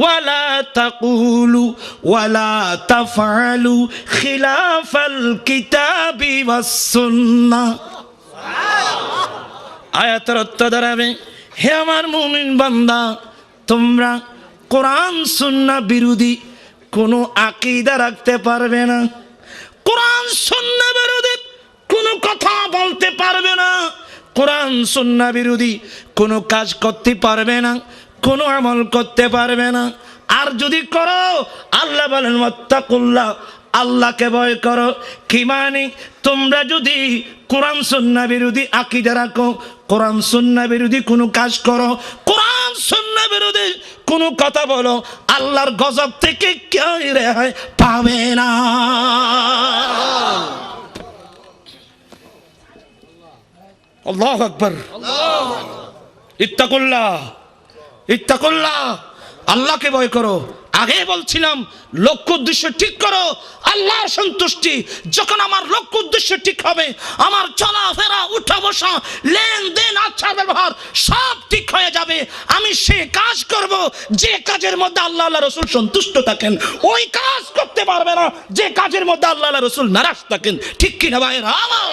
S1: ওয়ালা তাকুলু ওয়ালা তাফআলু খিলাফাল কিতাবি ওয়াস সুন্নাহ। আয়াতের অর্থ দাঁড়াবে হে আমার মুমিন বান্দা তোমরা কোরআন সুন্নাহ বিরোধী কোনো আকীদা রাখতে পারবে না, কোরআন সুন্নাহ বিরোধী কোনো কথা বলতে পারবে না, কোরআন সুন্নাহ বিরোধী কোনো কাজ করতে পারবে না, কোনো আমল করতে পারবে না। আর যদি করো আল্লাহ বলেন ওয়াত্তাকুল্লাহ, আল্লাহকে ভয় করো। কি মানে তোমরা যদি কোরআন সুন্নাহ বিরোধী আকীদা রাখো, কোরআন সুন্নাহ বিরোধী কোনো কাজ করো, কোরআন সুন্নাহ বিরোধী কোনো কথা বলো, আল্লাহর গজব থেকে কেউ রেহাই পাবে না। আল্লাহু আকবার। ইত্তাকুল্লাহ, আল্লাহকে ভয় করো। আগে বলছিলাম লক্ষ্য উদ্দেশ্য ঠিক করো, আল্লাহর সন্তুষ্টি। যখন আমার লক্ষ্য উদ্দেশ্য ঠিক হবে, আমার চলাফেরা উঠা বসা লেনদেন আচার ব্যবহার সব ঠিক হয়ে যাবে। আমি সে কাজ করব যে কাজের মধ্যে আল্লাহ রাসূল সন্তুষ্ট থাকেন, ওই কাজ করতে পারবে না যে কাজের মধ্যে আল্লাহ রাসূল নারাজ থাকেন। ঠিক কিনা ভাইরা আমার?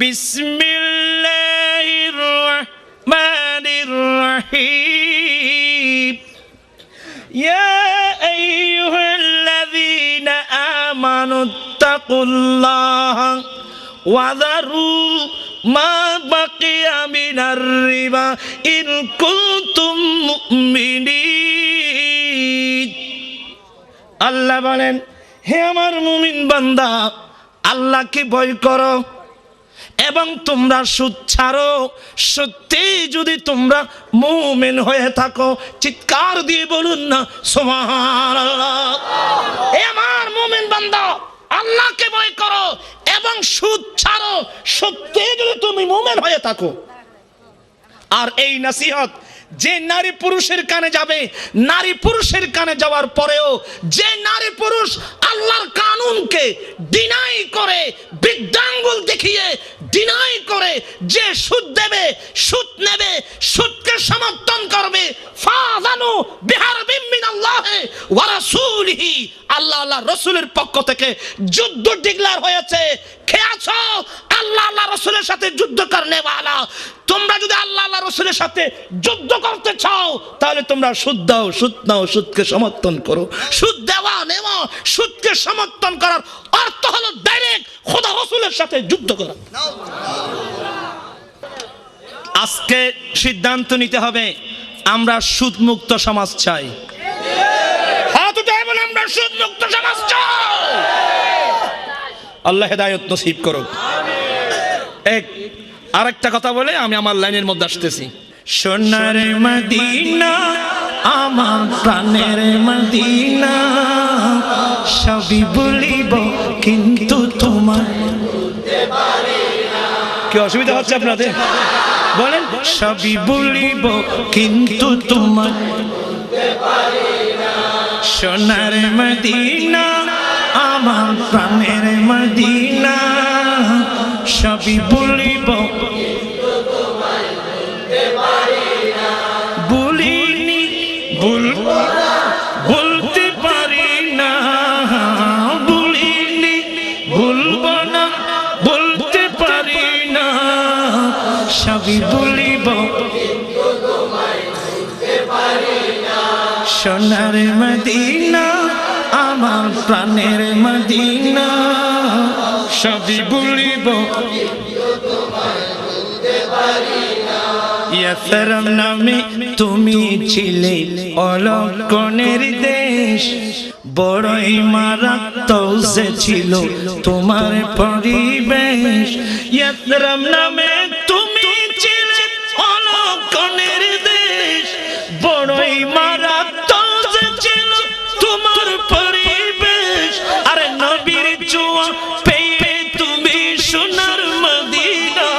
S1: বিসমিল্লাহির রহমানির রহিম ইয়া আইয়ুহাল্লাযীনা আমানুত্তাকুল্লাহ ওয়া যারু মা বাকিয়া মিনার রিবা ইন কুনতুম মুমিনিন। আল্লাহ বলেন হে আমার মুমিন বান্দা আল্লাহকে ভয় করো এবং তোমরা সুদ ছাড়ো, সত্যি যদি তোমরা মুমিন হয়ে থাকো। চিৎকার দিয়ে বলুন না সুবহানাল্লাহ। হে আমার মুমিন বান্দা আল্লাহকে ভয় করো এবং সুদ ছাড়ো, সত্যি যদি তুমি মুমিন হয়ে থাকো। আর এই নসিহত যে নারী পুরুষের কানে যাবে, নারী পুরুষের কানে যাওয়ার পরেও যে নারী পুরুষ আল্লাহর কানুনকে ডিনাই করে, বৃদ্ধাঙ্গুল দেখিয়ে ডিনাই করে, যে সুদ দেবে, সুদ নেবে, সুদকে সমর্থন করবে, ফাযানু বিহারবিম মিনাল্লাহি ওয়া রাসূলিহি, আল্লাহ রাসূলের পক্ষ থেকে যুদ্ধ ডিক্লেয়ার হয়েছে। কে আছো আল্লাহ রাসূলের সাথে যুদ্ধ করনে ওয়ালা? তোমরা যদি আল্লাহ রাসূলের সাথে যুদ্ধ করতে চাও তাহলে তোমরা সুদ দাও, সুদ নাও, সুদকে সমর্থন করো। সুদ দেওয়া নেওয়া, সুদকে সমর্থন করার অর্থ হলো ডাইরেক্ট খোদা রাসূলের সাথে যুদ্ধ করা। আজকে সিদ্ধান্ত নিতে হবে আমরা সুদ মুক্ত সমাজ চাই। হাত উঠায় বলে আমরা সুদ মুক্ত সমাজ চাই। আল্লাহ হেদায়েত নসিব করুক। আরেকটা কথা বলে আমি আমার লাইনের মধ্যে আসতেছি। সোনার মদিনা আমার প্রাণের মদিনা, সবই বলিব কিন্তু তোমার কি অসুবিধা হচ্ছে আপনাদের? বলেন, সবই বলিব কিন্তু তোমার সোনার মদিনা আমার প্রাণের মদিনা, সবই বলিব বলিনি বলতে পারি না, বলিনি বলব না বলতে পারি না, সবই বলিব সোনার মদিনা আমার প্রাণের মদিনা, সবই বলিব ইয়াসরম নামে তুমি ছিলে অলক্ষণের দেশ, বড়ই মারাত্মক ছিল তোমার পরিবেশ। ইয়াসরম নামে তুমি ছিলে অলক্ষণের দেশ, বড়ই মারাত্মক ছিল তোমার পরিবেশ। আরে নবীর ছোঁয়া পেয়ে তুমি সোনার মদিনা,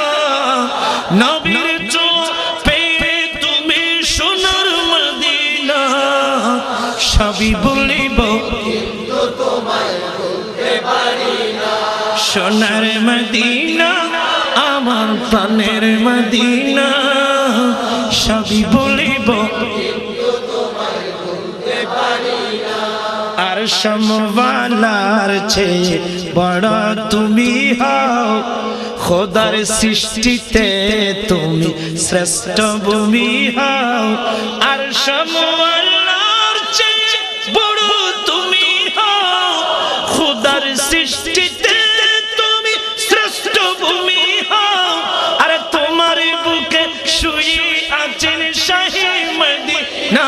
S1: নবীর ছোঁয়া পেয়ে তুমি সোনার মদিনা, সবই বলিব সোনার মদিনা আমার প্রাণের মদিনা, সবই বলিব আর সমওয়ালার চেয়ে বড় তুমি হও, খোদার সৃষ্টিতে তুমি শ্রেষ্ঠ ভূমি হও। আর সমওয়ালার চেয়ে বড় তুমি হও, খোদার সৃষ্টিতে তুমি শ্রেষ্ঠ ভূমি হও। আর তোমার বুকে শুয়ে আছেন শাহে মদিনা,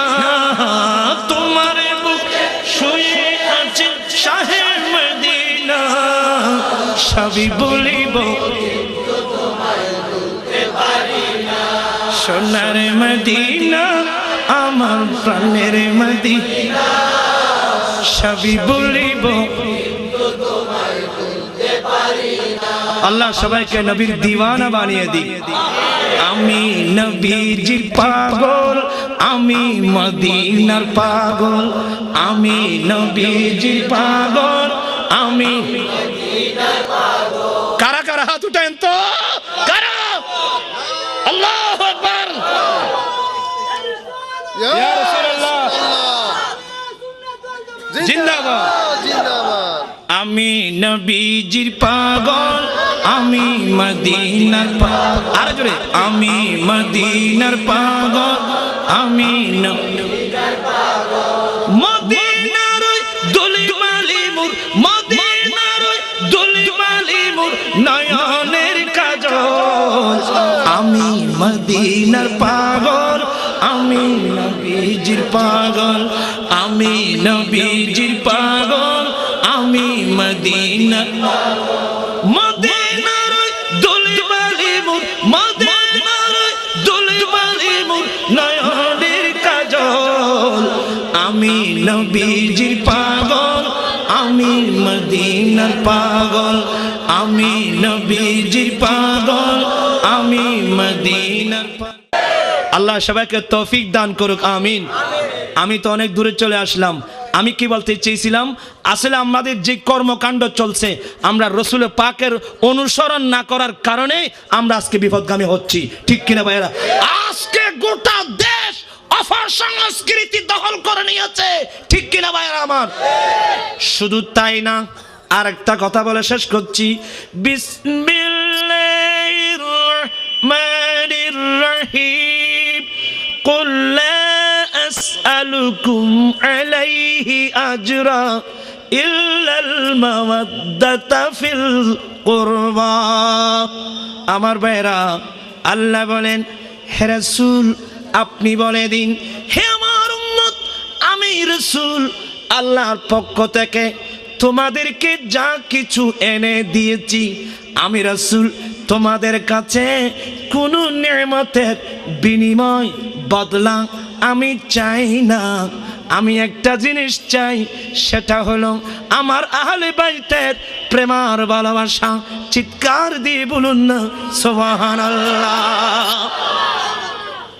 S1: তোমার বুকে শুয়ে আছেন শাহে মদিনা, সবই বলিব সোনার মদিনা আমার প্রাণের মদিনা, সবই বলিব। আল্লাহ সবাইকে নবীর দিওয়ানা বানিয়ে দিই। আমি নবীজির পাগল, আমি মদিনার পাগল, আমি নবীজির পাগল, আমি কারা কারা হাত উঠান তো, কারা? আল্লাহু আকবার, ইয়া রাসূলুল্লাহ জিন্দাবাদ জিন্দাবাদ। আমি নবীজির পাগল, আমি মদিনার পাগল, আরে জোরে, আমি মদিনার পাগল, আমি নবীজির পাগল। মদিনার দলি মালি মুর, মদিনার দলি মালি মুর নয়নের কাজল, আমি মদিনার পাগল, আমি নবীজির পাগল, আমি নবীজির পাগল, আমি মদিনার মদিনার দলি মালি মুর, মদিনার দলি মালি মুর নয়নের কাজল, আমি নবীজির পাগল, আমি মদিনার পাগল, আমি নবীজির পাগল, আমি মদিনার পাগল। আল্লাহ সবাইকে তৌফিক দান করুক, আমিন। আমি তো অনেক দূরে চলে আসলাম। আমি কি বলতে চেয়েছিলাম, আসলে আমাদের যে কর্মকাণ্ড চলছে, আমরা রসুল পাকের অনুসরণ না করার কারণে আমরা আজকে বিপদগামী হচ্ছি, ঠিক কিনা ভাইয়েরা? আজকে গোটা দেশ অপসংস্কৃতি দখল করে নিয়েছে, ঠিক কিনা ভাইয়েরা আমার? শুধু তাই না, আর একটা কথা বলে শেষ করছি। বিসমিল্লাহির রহমানির রহিম, কুল লা আসআলুকুম আলাইহি আজরা ইল্লাল মাওয়াদ্দাতা ফিল কুরবা। আমার ভাইরা, আল্লাহ বলেন, হে রাসূল আপনি বলে দিন, হে আমার উম্মত, আমি রাসূল আল্লাহর পক্ষ থেকে তোমাদেরকে যা কিছু এনে দিয়েছি, আমি রাসূল তোমাদের কাছে কোনো নেয়ামতের বিনিময় বদলা আমি চাই না। আমি একটা জিনিস চাই, সেটা হলো আমার আহলে বাইতের প্রেমার ভালোবাসা। চিৎকার দিয়ে বলুন না সুবহানাল্লাহ।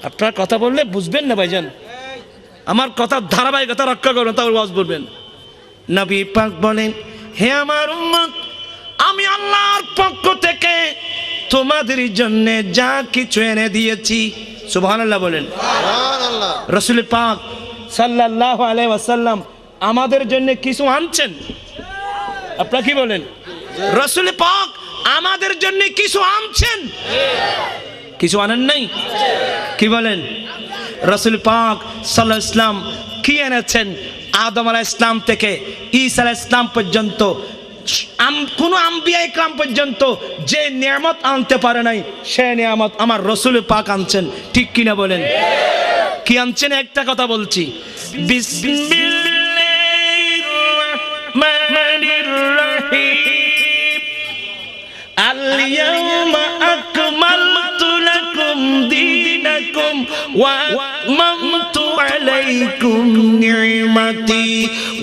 S1: আপনার কথা বললে বুঝবেন না ভাইজান, আমার কথার ধারাবাহিকতা রক্ষা করবেন, তারপর ওয়াজ বলবেন। নবী পাক বলেন, হে আমার উম্মত, আমি আল্লাহর পক্ষ থেকে তোমাদের জন্য যা কিছু এনে দিয়েছি। সুবহানাল্লাহ বলেন।
S2: সুবহানাল্লাহ।
S1: রাসূল পাক সাল্লাল্লাহু আলাইহি ওয়াসাল্লাম আমাদের জন্য কিছু আনছেন। আপনারা কি বলেন? রাসূল পাক আমাদের জন্য কিছু আনছেন, কিছু আনেন নাই? কি বলেন? রাসূল পাক সাল্লাল্লাহু আলাইহি ওয়াসাল্লাম কি এনেছেন? আদম আলাইহিস সালাম থেকে ঈসা আলাইহিস সালাম পর্যন্ত কোন আম্বিয়া ইকরাম পর্যন্ত যে নিয়ামত আনতে পারে নাই, সে নিয়ামত আমার রাসূল পাক আনছেন। ঠিক কিনা বলেন? কি আনছেন? একটা কথা বলছি, বিসমিল্লাহির রহমানির রহিম। আল ইয়াউমা আকমালতু লাকুম দীনাকুম ওয়া আতমামতু আলাইকুম নি'মাতি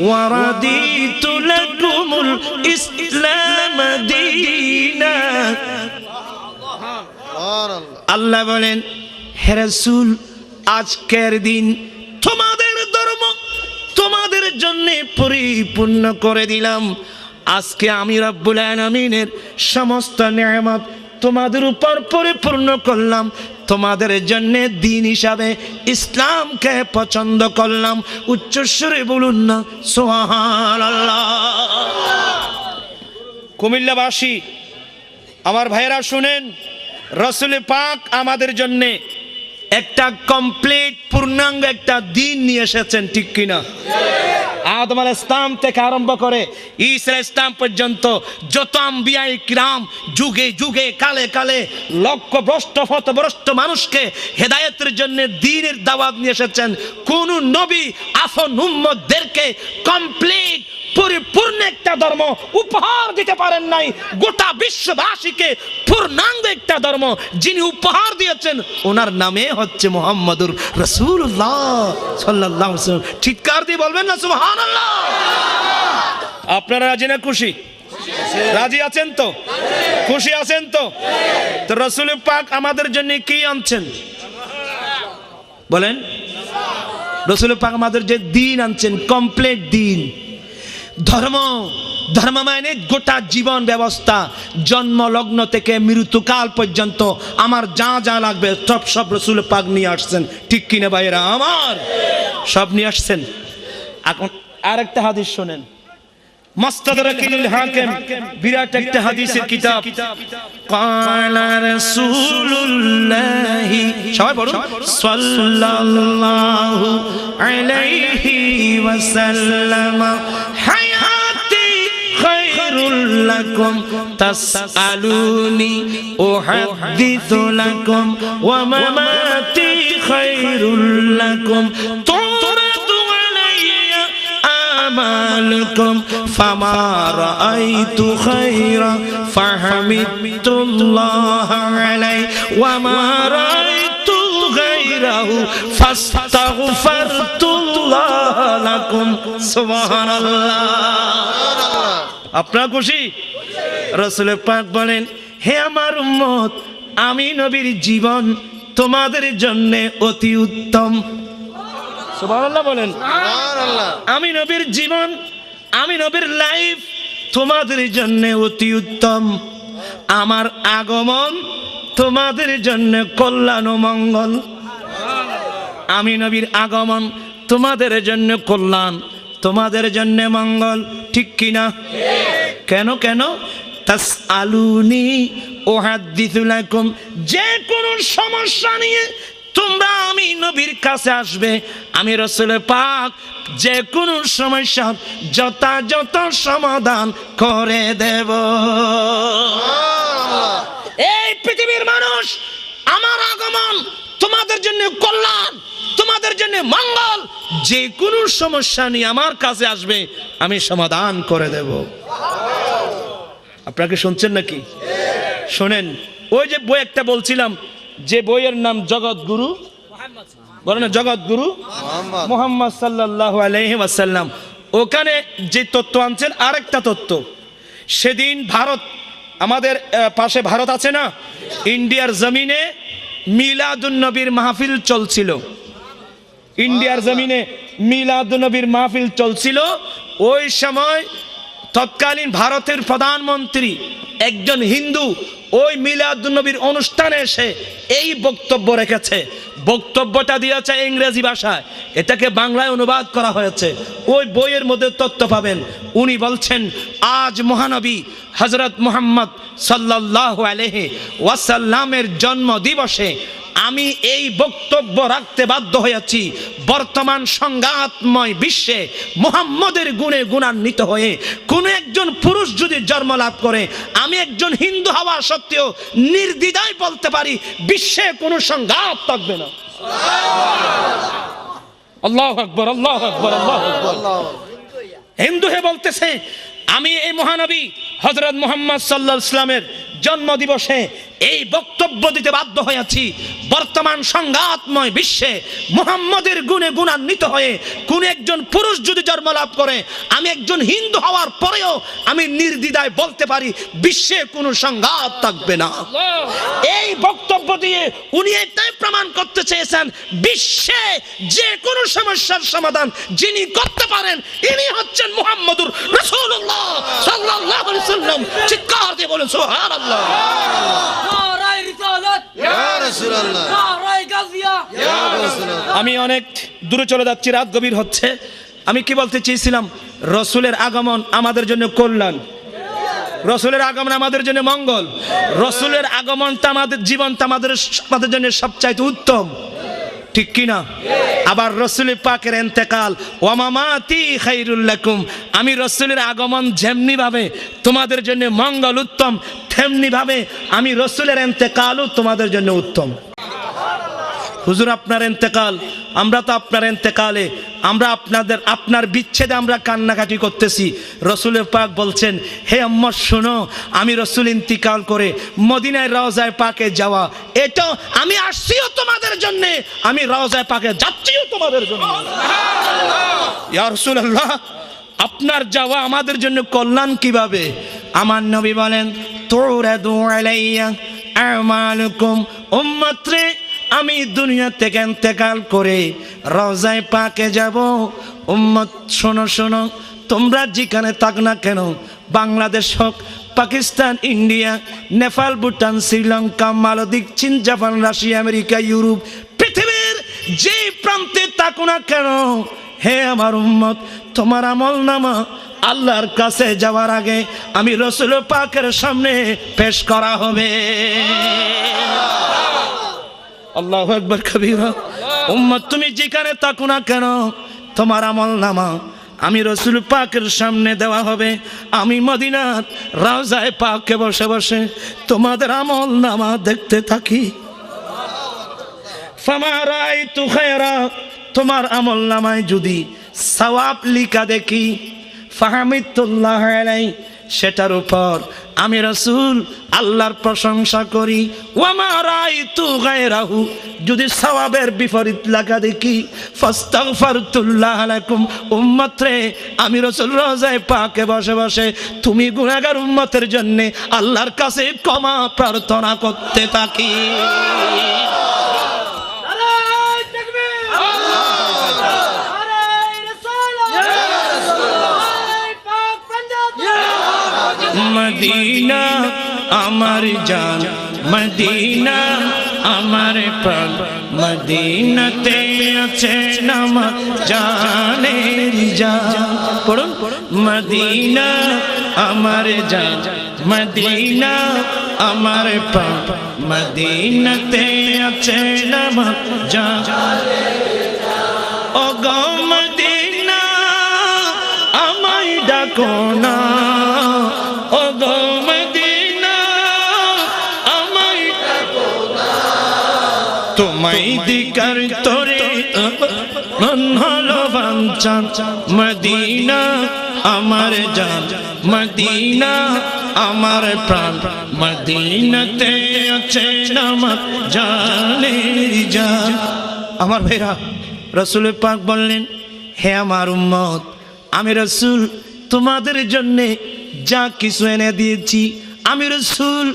S1: ওয়া রাদিতু লাকুমুল ইসলাম দীনা। আল্লাহ বলেন, হে রাসূল, আজকের দিন তোমাদের ধর্ম তোমাদের জন্য পরিপূর্ণ করে দিলাম। আজকে আমি রব্বুল আলামিনের সমস্ত নিয়ামত তোমাদের উপর পরিপূর্ণ করলাম। তোমাদের জন্য দিন হিসাবে ইসলামকে পছন্দ করলাম। উচ্চস্বরে বলুন না সুবহানাল্লাহ। কুমিল্লাবাসী আমার ভাইয়েরা শুনেন, রাসূল পাক আমাদের জন্য একটা কমপ্লিট পূর্ণাঙ্গ একটা দিন নিয়ে এসেছেন। ঠিক কিনা? আদম আলাইহিস সালাম থেকে আরম্ভ করে ঈসা আলাইহিস সালাম পর্যন্ত যত আম্বিয়া ইকরাম যুগে যুগে কালে কালে লক্ষ ভ্রষ্ট পথভ্রষ্ট মানুষকে হেদায়েতের জন্য দ্বীনের দাওয়াত নিয়ে এসেছেন। কোন নবী আপন উম্মতদেরকে কমপ্লিট পরিপূর্ণ একটা ধর্ম উপহার দিতে পারেন নাই। গোটা বিশ্ববাসীকে পূর্ণাঙ্গ একটা ধর্ম যিনি উপহার দিয়েছেন, ওনার নামে হচ্ছে মুহাম্মদুর রাসূলুল্লাহ সাল্লাল্লাহু আলাইহি ওয়াসাল্লাম। চিৎকার দিয়ে বলবেন না সুবহানাল্লাহ। আপনারা রাজি না খুশি? রাজি আছেন তো? খুশি আছেন তো? তো রাসূল পাক আমাদের জন্য কি আনছেন বলেন? রাসূল পাক আমাদের যে দিন আনছেন, কমপ্লিট দিন। ধর্ম মানে গোটা জীবন ব্যবস্থা, জন্ম লগ্ন থেকে মৃত্যুকাল পর্যন্ত আমার যা যা লাগবে সব রাসূল পাক নিয়ে আসছেন। ঠিক কিনা ভাইয়েরা আমার? সব নিয়ে আসছেন। এখন আরেকটা হাদিস শোনেন, মুস্তাদরাকুল হাকিম, বিরাট একটা হাদিসের কিতাব। ক্বালা রাসূলুল্লাহি, সবাই বলুন, সাল্লাল্লাহু আলাইহি ওয়াসাল্লাম, হায়াতি খায়রুল লাকুম তাসআলুনি উহাদ্দিসু লাকুম ওয়া মামাতি খায়রুল লাকুম তুরাদু আলাইয়া আমালুকুম ফামা রাআইতু খায়রা ফাহমিদুল্লাহ আলাইহি ওয়া মা রাআইতু গায়রাহু ফাস্তাগফারতুল্লাহ লাকুম। সুবহানাল্লাহ। আপনারা খুশি? রাসূল পাক বলেন, হে আমার উম্মত, আমি নবীর জীবন তোমাদের জন্য অতি উত্তম। সুবহানাল্লাহ বলেন।
S2: সুবহানাল্লাহ।
S1: আমি নবীর জীবন, আমি নবীর লাইফ তোমাদের জন্য অতি উত্তম। আমার আগমন তোমাদের জন্য কল্যাণ ও মঙ্গল। আমি নবীর আগমন তোমাদের জন্য কল্যাণ, তোমাদের জন্য মঙ্গল। ঠিক কিনা? কেন কেন? তাসআলুনি উহাদ্দিসু লাকুম, যে কোনো সমস্যা নিয়ে তোমরা আমি নবীর কাছে আসবে, আমি রাসূল পাক যে কোনো সমস্যা যথাযথ সমাধান করে দেব। এই পৃথিবীর মানুষ, আমার আগমন তোমাদের জন্য কল্যাণ, তোমাদের জন্য মঙ্গল। যে কোনো সমস্যা নিয়ে আমার কাছে আসবে, আমি সমাধান করে দেব। আপনারা কি শুনছেন নাকি? শোনেন, ওই যে বই একটা বলছিলাম, যে বইয়ের নাম জগৎগুরু, বলেন না জগৎগুরু
S2: মোহাম্মদ
S1: মুহাম্মদ সাল্লাল্লাহু আলাইহি ওয়াসাল্লাম, ওখানে যে তত্ত্ব আনছেন আরেকটা তত্ত্ব। সেদিন ভারত, আমাদের পাশে ভারত আছে না, ইন্ডিয়ার জমিনে মিলাদুন নবীর মাহফিল চলছিল। ইন্ডিয়ার জমিনে মিলাদুন নবীর মাহফিল চলছিল। ওই সময় তৎকালীন ভারতের প্রধানমন্ত্রী একজন হিন্দু ওই মিলাদুন নবীর অনুষ্ঠানে এসে এই বক্তব্য রেখেছে। বক্তব্যটা দিয়েছে ইংরেজি ভাষায়, এটাকে বাংলায় অনুবাদ করা হয়েছে। ওই বইয়ের মধ্যে তথ্য পাবেন। উনি বলছেন, আজ মহানবী হযরত মুহাম্মদ সাল্লাল্লাহু আলাইহি ওয়াসাল্লামের জন্ম দিবসে আমি এই বক্তব্য রাখতে বাধ্য হয়েছি। বর্তমান সংঘাতময় বিশ্বে মুহাম্মদের গুণে গুণান্বিত হয়ে কোনো একজন পুরুষ যদি জন্ম লাভ করে, আমি একজন হিন্দু হওয়া সত্ত্বেও নির্দ্বিধায় বলতে পারি বিশ্বে কোনো সংঘাত থাকবে না। আল্লাহু আকবার, আল্লাহু আকবার, আল্লাহু আকবার। হিন্দু হয়ে বলতেছে, আমি এই মহানবী হযরত মুহাম্মদ সাল্লাল্লাহু আলাইহি ওয়াসাল্লামের জন্ম দিবসে এই বক্তব্য দিতে বাধ্য হয়েছি। বর্তমান সংঘাতময় বিশ্বে মুহাম্মদের গুণে গুণান্বিত হয়ে কোন একজন পুরুষ যদি জন্ম লাভ করে, আমি একজন হিন্দু হওয়ার পরেও আমি নির্দ্বিধায় বলতে পারি বিশ্বে কোনো সংঘাত থাকবে না। এই বক্তব্য দিয়ে উনি এটাই প্রমাণ করতে চেয়েছেন, বিশ্বে যে কোনো সমস্যার সমাধান যিনি করতে পারেন ইনি হচ্ছেন মুহাম্মদুর রাসূলুল্লাহ সাল্লাল্লাহু আলাইহি ওয়াসাল্লাম। চিৎকার দিয়ে বলেন সুবহানাল্লাহ। আমি অনেক দূরে চলে যাচ্ছি, রাত গভীর হচ্ছে। আমি কি বলতে চেয়েছিলাম, রসুলের আগমন আমাদের জন্য কল্যাণ, রসুলের আগমন আমাদের জন্য মঙ্গল, রসুলের আগমনটা আমাদের জীবনটা আমাদের জন্য সবচাইতে উত্তম, ঠিক কিনা? আবার রসুল পাকের ইন্তেকাল, ওয়া মামাতি খায়রুল লাকুম, আমি রসুলের আগমন যেমনি ভাবে তোমাদের জন্য মঙ্গল উত্তম, তেমনি ভাবে আমি রসুলের ইন্তেকালও তোমাদের জন্য উত্তম। হুজুর আপনার ইন্তেকাল, আমরা তো আপনার ইন্তেকালে, আমরা আপনার বিচ্ছেদে আমরা কান্নাকাটি করতেছি। রসুল পাক বলছেন, হে আম্মা শোনো, আমি রসুল ইন্তিকাল করে মদিনায় রওজায়ে পাকে যাওয়া, এটা আমি আসছিও তোমাদের জন্য, আমি রওজায়ে পাকে যাচ্ছিও তোমাদের জন্য। ইয়া রাসূলুল্লাহ, আপনার যাওয়া আমাদের জন্য কল্যাণ কিভাবে? আমার নবী বলেন, তুরাদু আলাইয়া আমালুকুম, উম্মত রে আমি দুনিয়া থেকে ইন্তেকাল করে রওজায়ে পাকে যাব। উম্মত শোনো শোনো, তোমরা যেখানে থাক না কেন, বাংলাদেশ হোক, পাকিস্তান, ইন্ডিয়া, নেপাল, ভুটান, শ্রীলঙ্কা, মালদ্বীপ, চীন, জাপান, রাশিয়া, আমেরিকা, ইউরোপ, পৃথিবীর যে প্রান্তে থাকো না কেন, হে আমার উম্মত, তোমার আমলনামা আল্লাহর কাছে যাওয়ার আগে আমি রসুল পাকের সামনে পেশ করা হবে। আল্লাহু আকবার কবীরা। উম্মত তুমি যেখানে থাকো না কেন, তোমার আমলনামা আমি রসুল পাকের সামনে দেওয়া হবে। আমি মদিনার রওজায়ে পাকে বসে বসে তোমাদের আমলনামা দেখতে থাকি। ফামা রাআইতু খায়রা, তোমার আমলনামায় যদি সওয়াব লিখা দেখি, ফাহামিদুল্লাহ আলাইহি, সেটার উপর আমি রাসূল আল্লাহর প্রশংসা করি। ওয়া মা রাআইতু গায়রাহু, যদি সওয়াবের বিপরীত লেখা দেখি, ফাস্তাগফিরুল্লাহ লাকুম, উম্মত রে আমি রাসূল রওজায়ে পাকে বসে বসে তুমি গুনাহগার উম্মতের জন্য আল্লাহর কাছে ক্ষমা প্রার্থনা করতে থাকি। মদিনা আমার জান, মদিনা আমার প্রাণ, মদিনাতে আছে নাম জানের জান। পড়ুন, মদিনা আমার জান, মদিনা আমার প্রাণ, মদিনাতে আছে নাম জান। ও গো মদিনা আমায় ডাকো না, ও গো মদিনা আমায় ডাকো না, তোমায় দিকার তোরে মন হলো বাঞ্ছান মদিনা আমার জান মদিনা আমার প্রাণ মদিনাতে আছে আমার জানের জান। আমার ভাইরা, রাসূল পাক বললেন, হে আমার উম্মত, আমি রাসূল তোমাদের জন্য যা কিছু এনে দিয়েছি, আমি রাসূল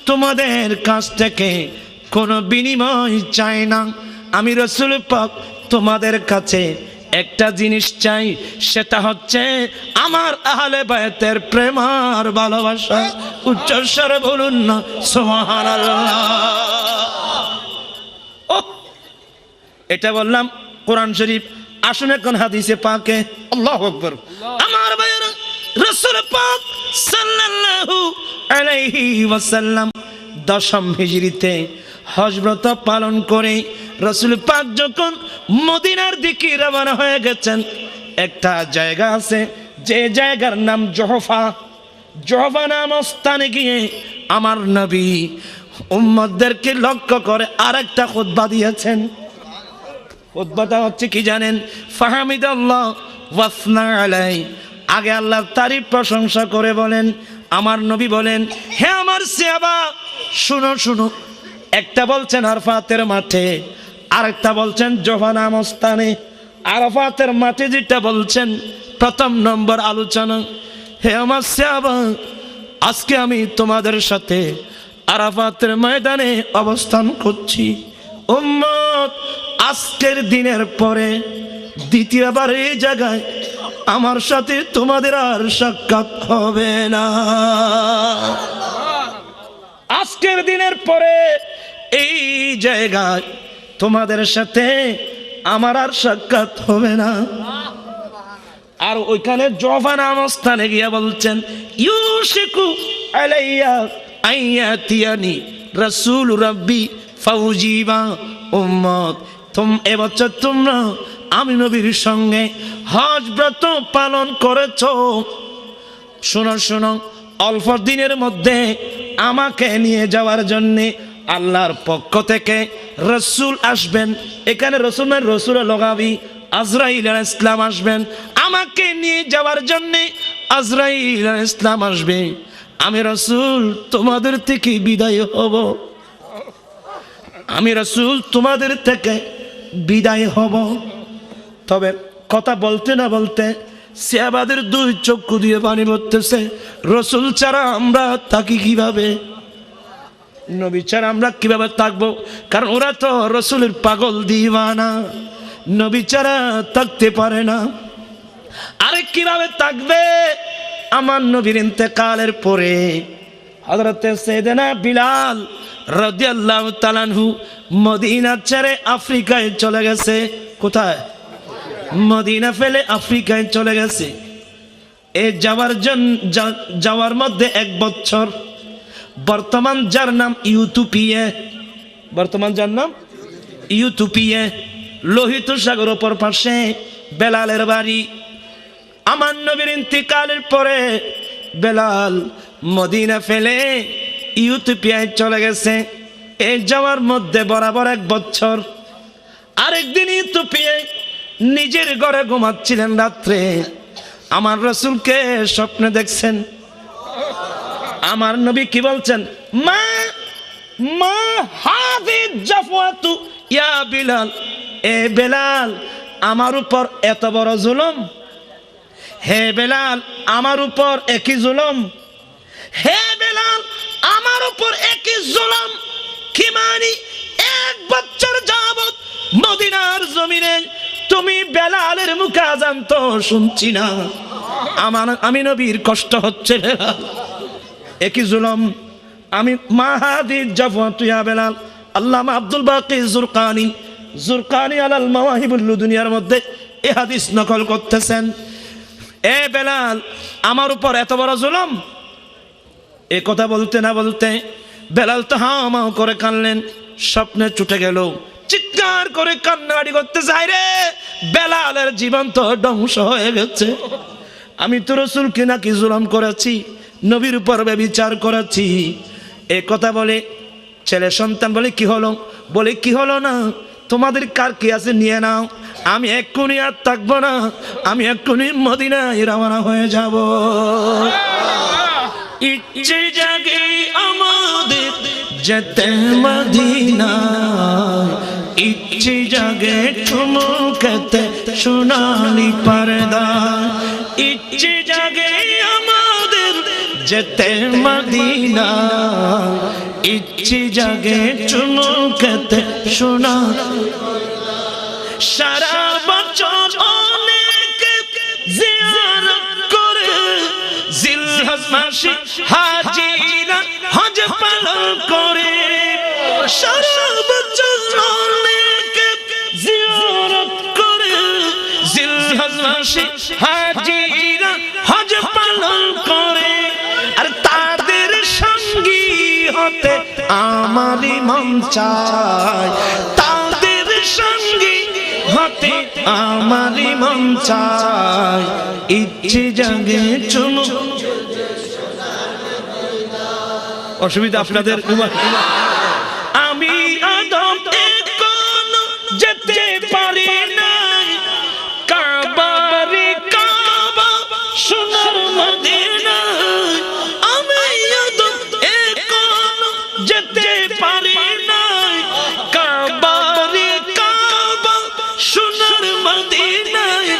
S1: তোমাদের কাছ থেকে কোনো বিনিময় চাই না। আমি রাসূল পাক তোমাদের কাছে একটা জিনিস চাই, সেটা হচ্ছে আমার আহলে বায়তের প্রেম আর ভালোবাসা। উচ্চস্বরে বলুন না সুবহানাল্লাহ। ও, এটা বললাম কোরআন শরীফ, আসুন এখন হাদিসে পাকে। আল্লাহু আকবার। আমার ভাইরা, রাসূল পাক সাল্লাল্লাহু আলাইহি ওয়াসাল্লাম 10ম হিজরিতে হজ ব্রত পালন করে রাসূল পাক যখন মদিনার দিকে রওনা হয়ে গেছেন, একটা জায়গা আছে যে জায়গার নাম জহফা। জহফা নাম স্থানে গিয়ে আমার নবী উম্মতদেরকে লক্ষ্য করে আরেকটা খুতবা দিয়েছেন। খুতবাটা হচ্ছে কি জানেন? ফাহামিদাল্লাহ ওয়াসনা আলাই। আগে আল্লাহর তারিফ প্রশংসা করে বলেন। আমার নবী বলেন, হে আমার সাহাবা, শুনো শুনো। একটা বলছেন আরাফাতের মাঠে, আরেকটা বলছেন জহফা নাম স্থানে। আরাফাতের মাঠে যেটা বলছেন, প্রথম নম্বর আলোচনা, হে আমার সাহাবা, আজকে আমি তোমাদের সাথে আরাফাতের ময়দানে অবস্থান করছি। উম্মত, আজকের দিনের পরে দ্বিতীয়বার এই জায়গায় আমার সাথে তোমাদের আর সাক্ষাৎ হবে না। আজকের দিনের পরে এই জায়গায় তোমাদের সাথে আমার আর সাক্ষাৎ হবে না। আর ওইখানে জহফা নাম স্থানে গিয়া বলছেন, ইউশিকু আলাইয়া আইয়াতিয়ানি রাসূল রাব্বি ফাউজিবা। উম্মত, এবছর তোমরা আমি নবীর সঙ্গে হজ ব্রত পালন করেছো। শোনো শোনো, অল্প দিনের মধ্যে আমাকে নিয়ে যাওয়ার জন্যে আল্লাহর পক্ষ থেকে রাসূল আসবেন। এখানে রাসূল মানে রাসূল লগাবি, আজরাইল আলাইহিস সালাম আসবেন আমাকে নিয়ে যাওয়ার জন্যে। আজরাইল আলাইহিস সালাম আসবে, আমি রাসূল তোমাদের থেকে বিদায় হব। আমি রাসূল তোমাদের থেকে বিদায় হব। তবে কথা বলতে না বলতে সাহাবাদের দুই চক্ষু দিয়ে পানি পড়তেছে। রাসূল ছাড়া আমরা থাকি কিভাবে? নবী ছাড়া আমরা কিভাবে থাকবো? কারণ ওরা তো রাসূলের পাগল দিওয়ানা, নবী ছাড়া থাকতে পারে না। আরে কিভাবে থাকবে? আমার নবীর ইন্তেকালের পরে হযরতে সাইয়েদনা বিলাল রাদিয়াল্লাহু তাআলা আনহু মদিনা ছেড়ে আফ্রিকায় চলে গেছে। কোথায়? মদিনা ফেলে আফ্রিকায় চলে গেছে। এই যাওয়ার মধ্যে 1 বছর, বর্তমান যার নাম ইউথোপিয়া, বর্তমান যার নাম ইউথোপিয়া, লোহিত সাগর অপর পাশে বেলালের বাড়ি। আমার নবীর ইন্তেকালের পরে বেলাল মদিনা ফেলে ইউথোপিয়ায় চলে গেছে। এই যাওয়ার মধ্যে বরাবর 1 বছর। আরেকদিন ইউথোপিয়ায় নিজের ঘরে ঘুমাচ্ছিলেন রাত্রে, আমার রাসূলকে স্বপ্নে দেখছেন। আমার নবী কি বলছেন? মা মা হাযি জাফওয়াতু ইয়া বিলাল। এ বেলাল, আমার উপর এত বড় জুলুম। হে বেলাল, আমার উপর একই জুলুম। হে বেলাল, আমার উপর একই জুলুম। কি মানি? 1 বছর যাবত মদিনার জমিনে তুমি বেলালের মুখে আযান তো শুনছি না। আমি নবীর কষ্ট হচ্ছে বেলাল, একই জুলুম। আমি মাহাদি জাফওয়াতু ইয়া বেলাল। আল্লামা আব্দুল বাকি জুরকানি আলাল মাওয়াহিবুল লুদুনিয়ার মধ্যে এই হাদিস নকল করতেছেন। এ বেলাল, আমার উপর এত বড় জুলুম। এ কথা বলতে না বলতে বেলাল তো হামাও করে কানলেন। স্বপ্নে ছুটে গেল, চিৎকার করে কান্নাকাটি করতে চাই, রে বেলালের জীবন তো ধ্বংস হয়ে গেছে। আমি তো রাসূলকে নাকি জুলুম করেছি, নবীর উপর ব্যভিচার করেছি। এ কথা বলে ছেলে সন্তান বলে কি হলো? বলে কি হলো না, তোমাদের কার কি আছে নিয়ে নাও, আমি এক্ষুনি আর থাকবো না, আমি এক্ষুনি মদিনায় রওনা হয়ে যাব। ইচ্ছে জাগে আমাদের যেতে মদিনা, ইচ্ছে জাগে চুমুকেতে সোনালি পর্দা, ইচ্ছে জাগে আমাদের যেতে মদিনা, ইচ্ছে জাগে চুমুকেতে সোনা। সারা বছর অনেকে জিয়ারত করে, জিলহজ মাসে হাজিরা হজ পালন করে। সারা বছর অনেকে জিয়ারত করে, জিলহজ মাসে হাজিরা হজ পালন করে। আর তাদের সঙ্গী হতে আমারই মন চায়, তাদের সঙ্গী হতে আমারই মন চায়, ইচ্ছে জাগে চুমু। অসুবিধা আপনাদের? আমি আদম এখনো যেতে পারি নাই, কাবারে কাবা সোনার মদিনা। আমি আদম এখনো যেতে পারি নাই, কাবারে কাবা সোনার মদিনায়।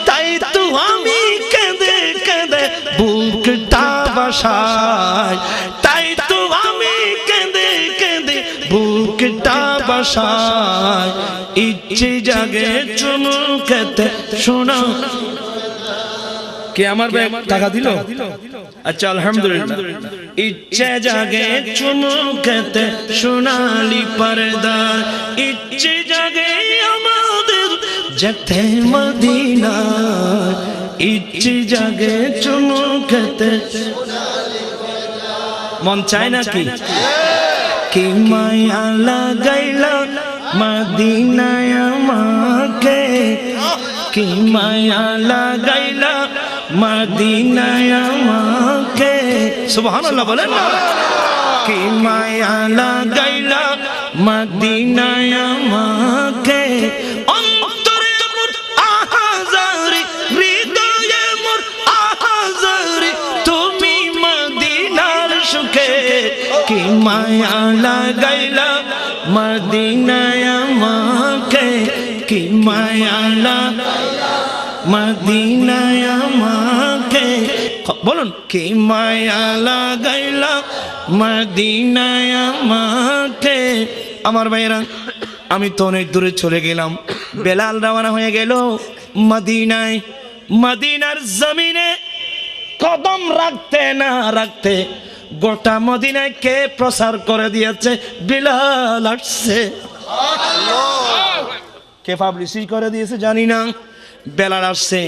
S1: তাই তো আমি কেঁদে কেঁদে বুকটা বাসায়, তাই তো আমি কেঁদে কেঁদে বুকটা বাসায়, ইচ্ছে জাগে চুমুকেতে শোনা। কে আমার ব্যাগ টাকা দিল? আচ্ছা আলহামদুলিল্লাহ। ইচ্ছে জাগে চুমুকেতে সোনালি পর্দা, ইচ্ছে জাগে আমাদের যেতে মদিনা, ইচ্ছে জাগে চুমুকেতে। মন চায় নাকি? কি মায়া লাগাইলা মদিনায় আমাকে, কি মায়া লাগাইলা মদিনায় আমাকে। সুবহানাল্লাহ বলেন না। কি মায়া লাগাইলা মদিনায় আমাকে, অন্তরে মোর আহাজারি, হৃদয়ে মোর আহাজারি, তুমি মদিনার সুখে। কি মায়া লাগাইলা মদিনায় আমাকে, কি মায়া লাগাইলা মদিনায় আমাকে। বলুন, কি মায়া লাগাইলা মদিনায় আমাকে। আমার ভাইরা, আমি তো অনেক দূরে চলে গেলাম। বেলাল রওনা হয়ে গেল মদিনায়। মদিনার জমিনে কদম রাখতে না রাখতে গোটা মদিনায় কে প্রচার করে দিয়েছে? বেলাল আসছে। কে পাবলিসিটি করে দিয়েছে জানি না, বেলাল আসছে।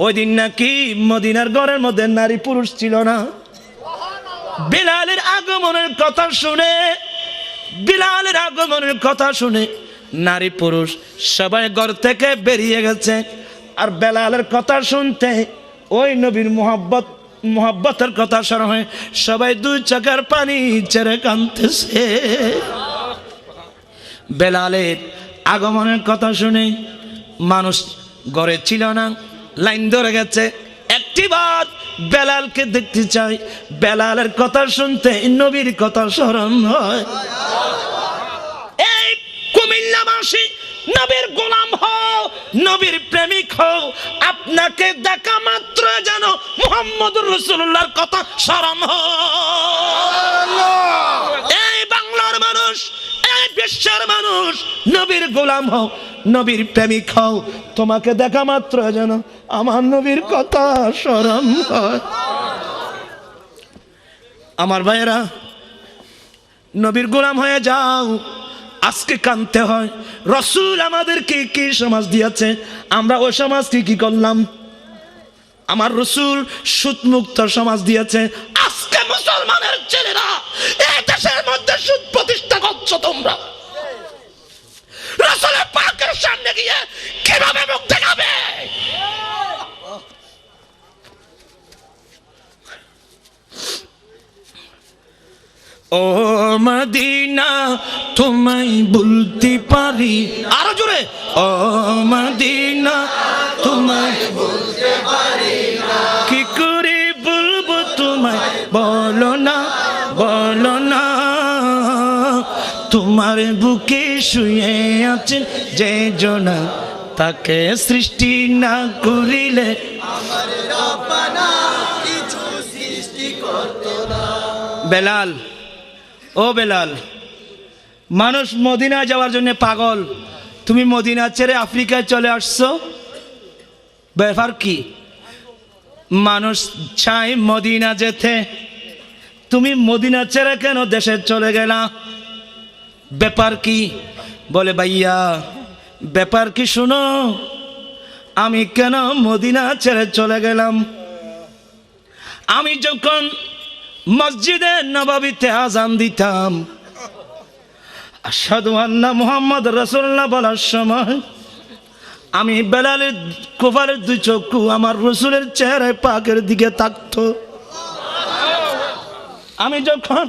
S1: ওই দিন নাকি মদিনার ঘরের মধ্যে নারী পুরুষ ছিল না। বেলালের আগমনের কথা শুনে, বেলালের আগমনের কথা শুনে নারী পুরুষ সবাই ঘর থেকে বেরিয়ে গেছে। আর বেলালের কথা শুনতে ওই নবীর মোহাব্বতের কথা শোনা হয়, সবাই দুই চোখের পানি ছেড়ে কাঁদতেছে। বেলালের আগমনের কথা শুনে মানুষ ঘরে ছিল না, লাইন ধরে গেছে। একটিবার বেলালকে দেখতে চাই, বেলালের কথা শুনতে নবীর কথা স্মরণ হয়। এই কুমিল্লাবাসী, নবীর গোলাম হও, নবীর প্রেমিক হও, আপনাকে দেখা মাত্র যেন মুহাম্মদুর রাসূলুল্লাহর কথা স্মরণ হয়। এই বাংলার মানুষ, এই বিশ্বের মানুষ, নবীর গোলাম হও, নবীর প্রেমিক হও, তোমাকে দেখা মাত্র যেন আমার নবীর কথা স্মরণ হয়। আমার ভাইয়েরা, নবীর গোলাম হয়ে যাও। আজকে কানতে হয়। রাসূল আমাদেরকে কি সমাজ দিয়েছে, আমরা ওই সমাজকে কি করলাম? আমার রাসূল সুদ মুক্ত সমাজ দিয়েছে। আজকে মুসলমানের ছেলেরা এই দেশের মধ্যে সুদ প্রতিষ্ঠা করছো তোমরা। রাসূলের পাকের সামনে গিয়ে কিভাবে মুখ দেখাবে? ও মদিনা তোমায় বলতে পারি, আরো জোরে, ও মদিনা তোমায় বলতে পারি না, কি করে বলবো তোমায়, বলো না বলো না, তোমার বুকে শুয়ে আছেন যে জনা, তাকে সৃষ্টি না করিলে আমার রব্বানা কিছু সৃষ্টি করত না। বেলাল, ও বেলাল, মানুষ মদিনা যাওয়ার জন্য পাগল, তুমি মদিনা ছেড়ে আফ্রিকায় চলে আসছো, ব্যাপার কি? মানুষ চায় মদিনা যেতে, তুমি মদিনা ছেড়ে কেন দেশে চলে গেলা, ব্যাপার কি? বলে ভাইয়া ব্যাপার কি শুনো, আমি কেন মদিনা ছেড়ে চলে গেলাম, আমি যখন মসজিদে নববীতে আযান দিতাম, আশহাদু আন্না মুহাম্মদ রাসূলুল্লাহ বলার সময় আমি বেলালের কপালের দুই চক্ষু আমার রসুলের চেহারায় পাকের দিকে তাকতো। আমি যখন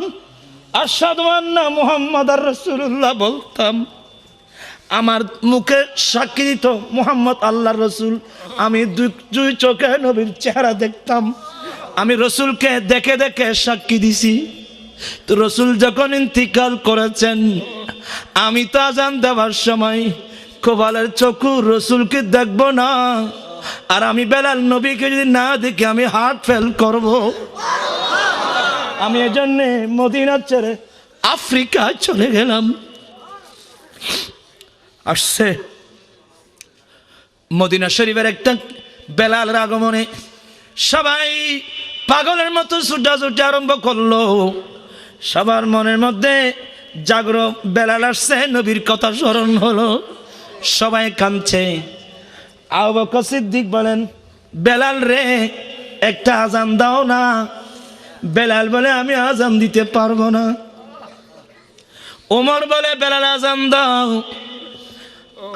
S1: আশহাদু আন্না মুহাম্মাদার রাসূলুল্লাহ বলতাম, আমার মুখে সাক্ষী দিত মুহাম্মদ আল্লাহর রসুল, আমি দুই চোখে নবীর চেহারা দেখতাম, আমি রসুলকে দেখে দেখে সাক্ষী দিছি। তো রসুল যখন ইন্তিকাল করেছেন, আমি তো আযান দেওয়ার সময় কপালের চক্ষু রসুলকে দেখব না, আর আমি বেলাল নবীকে যদি না দেখি আমি হার্ট ফেল করব, আমি এজন্য মদিনা ছেড়ে আফ্রিকা চলে গেলাম। আসছে মদিনা শরীফের একটা বেলালের আগমনে সবাই পাগলের মতো ছুটাছুটি আরম্ভ করলো, সবার মনের মধ্যে জাগর, বেলাল আসছে, নবীর কথা স্মরণ হলো, সবাই কাঁদছে। আবু বকর সিদ্দিক বলেন, বেলাল রে একটা আযান দাও না। বেলাল বলে আমি আযান দিতে পারবো না। ওমর বলে বেলাল আযান দাও,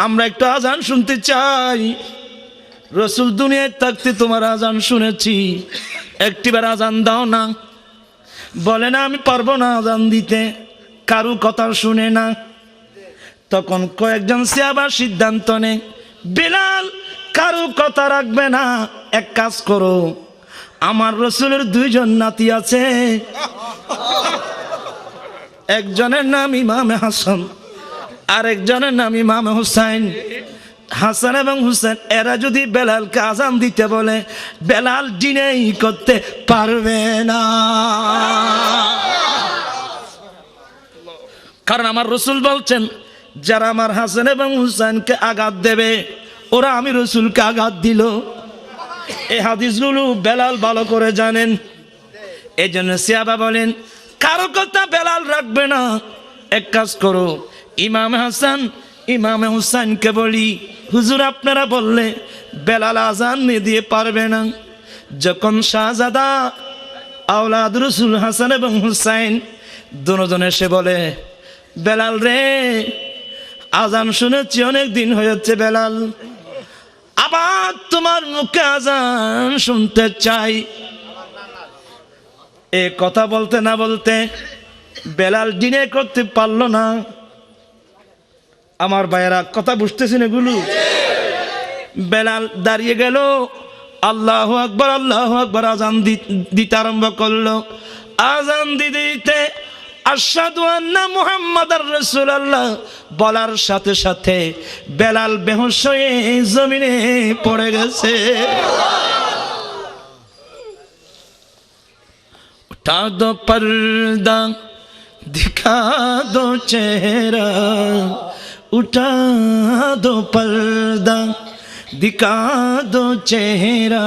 S1: আমরা একটু আযান শুনতে চাই, রসুল দুনিয়ায় থাকতে তোমার আযান শুনেছি, একটিবার আযান দাও না। বলে না আমি পারবো না আযান দিতে, কারু কথা শুনে না। তখন কয়েকজন সাহাবা সিদ্ধান্ত নেয়, বেলাল কারু কথা রাখবে না, এক কাজ করো, আমার রসুলের দুইজন নাতি আছে, একজনের নাম ইমামে হাসান আর একজনের নাম ইমামে হুসাইন। হাসান এবং হুসেন এরা যদি বেলালকে আযান দিতে বলে, বেলাল ডিনেই করতে পারবে না, কারণ আমার রসুল বলছেন যারা আমার হাসান এবং হুসেনকে আঘাত দেবে ওরা আমি রসুলকে আঘাত দিল। এই হাদিসগুলো বেলাল ভালো করে জানেন, এই জন্য সাহাবা বলেন কারো কথা বেলাল রাখবে না, এক কাজ করো, ইমাম হাসান ইমামে হুসাইনকে বলি, হুজুর আপনারা বললে বেলাল আযান দিয়ে পারবে না। যখন শাহজাদা আওলাদ রসুল হাসান এবং হুসাইন দুজন এসে বলে, বেলাল রে আযান শুনেছি অনেক দিন হয়েছে, বেলাল আবার তোমার মুখে আযান শুনতে চাই। এ কথা বলতে না বলতে বেলাল ডিনে করতে পারলো না। আমার ভাইয়েরা কথা বুঝতেছেন এগুলো? বেলাল দাঁড়িয়ে গেল, আল্লাহু আকবার আযান দিতে আরম্ভ করলো। আযান দিতে দিতে আশহাদু আন্না মুহাম্মাদার রাসূলুল্লাহ বলার সাথে সাথে বেলাল বেহুশ হয়ে জমিনে পড়ে গেছে। উঠা দো পর্দা দিখা দো চেহারা, উঠা দো পর্দা দিখা দো চেহারা,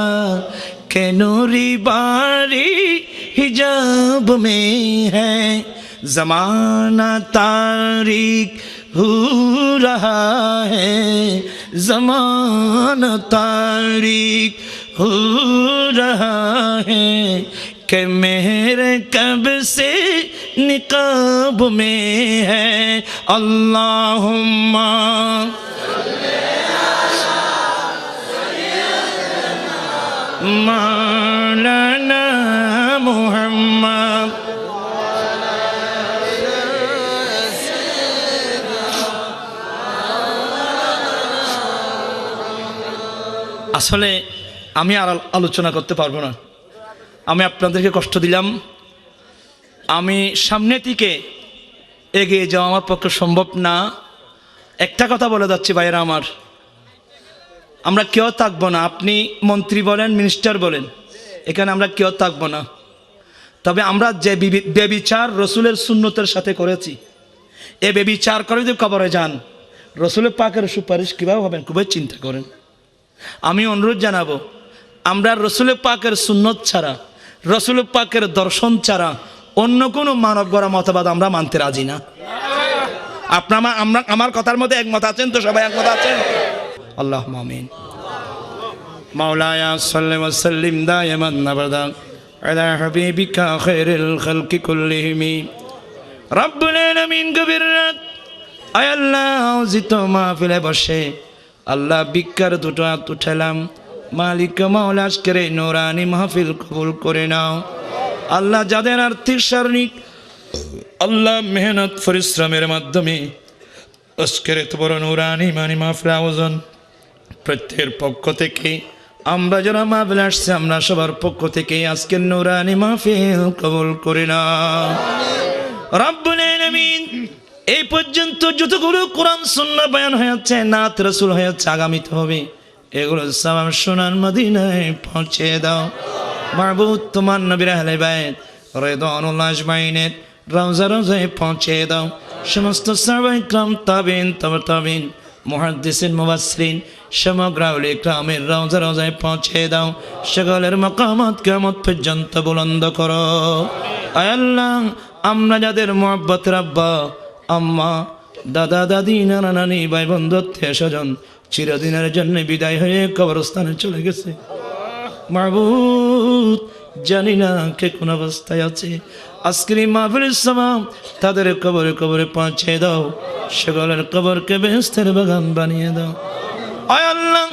S1: के नूरी बारी हिजाब में है, जमाना तारीक हो रहा है, जमाना तारीक हो रहा है, कि मेरे कब से निकाब में है, अल्लाहुम्मा मौलाना मुहम्मद আসলে আমি আর আলোচনা করতে পারবো না, আমি আপনাদেরকে কষ্ট দিলাম। আমি সামনে থেকে এগিয়ে যাওয়া আমার পক্ষে সম্ভব না। একটা কথা বলে যাচ্ছি ভাইয়েরা আমার, আমরা কেউ থাকবো না, আপনি মন্ত্রী বলেন মিনিস্টার বলেন, এখানে আমরা কেউ থাকবো না। তবে আমরা যে বেবিচার রসুলের সুন্নতের সাথে করেছি, এ বেবিচার করে যদি কবরে যান, রসুলের পাকের সুপারিশ কীভাবে হবেন খুবই চিন্তা করেন। আমি অনুরোধ জানাবো, আমরা রসুলের পাকের সুন্নত ছাড়া, রসুলের পাকের দর্শন ছাড়া অন্য কোনো মানব গড়া মতবাদ আমরা মানতে রাজি না। আপনারা আমার কথার মধ্যে একমত আছেন তো? সবাই একমত আছেন? আল্লাহ আমিন। মাওলায়া সাল্লি ওয়া সাল্লিম দাইমান আবাদা আলা হাবিবিকা খায়রুল খালকি কুল্লিহিম। রব্বুল আলামিন গভীর রাত, আয় আল্লাহ জিত মাহফিলে বসে আল্লাহ ভিক্ষার দুটো হাত উঠালাম। মালিক মাওলা আজকের এই নূরানি মাহফিল কবুল করে নাও। আল্লাহ যাদের আর্থিক সারণিক আল্লাহ মেহনত পরিশ্রমের মাধ্যমে আজকের এত বড় নূরানি মানি মাহফিল আয়োজন, প্রত্যেকের পক্ষ থেকে আমরা যারা মাহফিল আসছে আমরা সবার পক্ষ থেকে আজকের নূরানি মাহফিল কবুল করে নাও রব্বুল আলামিন। এই পর্যন্ত যতগুলো কোরআন সুন্নাহ বয়ান হয়েছে, নাত রাসূল হয়েছে, আগামীতে হবে, এগুলো সব সোনার মদিনায় পৌঁছে দাও মাহবুব। তোমার নবীর আহলে বাইত রিদওয়ানুল্লাহ আজমাইনের রওজা রওজায় পৌঁছে দাও। সমস্ত সাহাবায়ে কিরাম, তাবিঈন, তাবিঈন, মুহাদ্দিসিন, মুফাসসিরিন, সমগ্র আউলিয়া কিরামের রওজা রওজায় পৌঁছে দাও। সকলের মাকামাত কিয়ামত পর্যন্ত বুলন্দ করো। আয় আল্লাহ, আমরা যাদের মুহাব্বতের আব্বা আম্মা, দাদা দাদি, নানা নানি, ভাই বন্ধু, আত্মীয় স্বজন চিরদিনের জন্য বিদায় হয়ে কবরস্থানে চলে গেছে, মাহবুব জানি না কে কোন অবস্থায় আছে, আজকের এই মাহফিলের সওয়াব তাদের কবরে কবরে পৌঁছে দাও। সকলের কবরকে বেহেশতের বাগান বানিয়ে দাও। আয় আল্লাহ,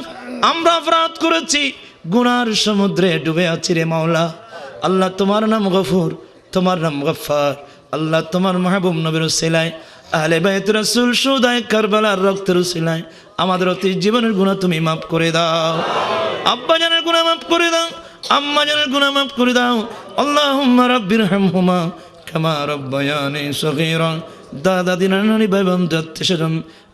S1: আমরা অপরাধ করেছি, গুনার সমুদ্রে ডুবে আছি রে মাওলা। আল্লাহ তোমার নাম গফুর, তোমার নাম গফফার। আল্লাহ তোমার মাহবুব নবীর উসিলায়, আহলে বাইত রাসূল শুহাদায়ে কারবালার রক্তের উসিলায় আমাদের অতীত জীবনের গুনাহ তুমি মাফ করে দাও। আব্বা জানের গুনাহ মাফ করে দাও, আম্মা জানের গুনাহ মাফ করে দাও। আল্লাহুম্মা রাব্বিরহামহুমা কামা রাব্বায়ানি সগীরা। দাদা দিনা নানি, ভাই বন্ধু, আত্মীয় স্বজন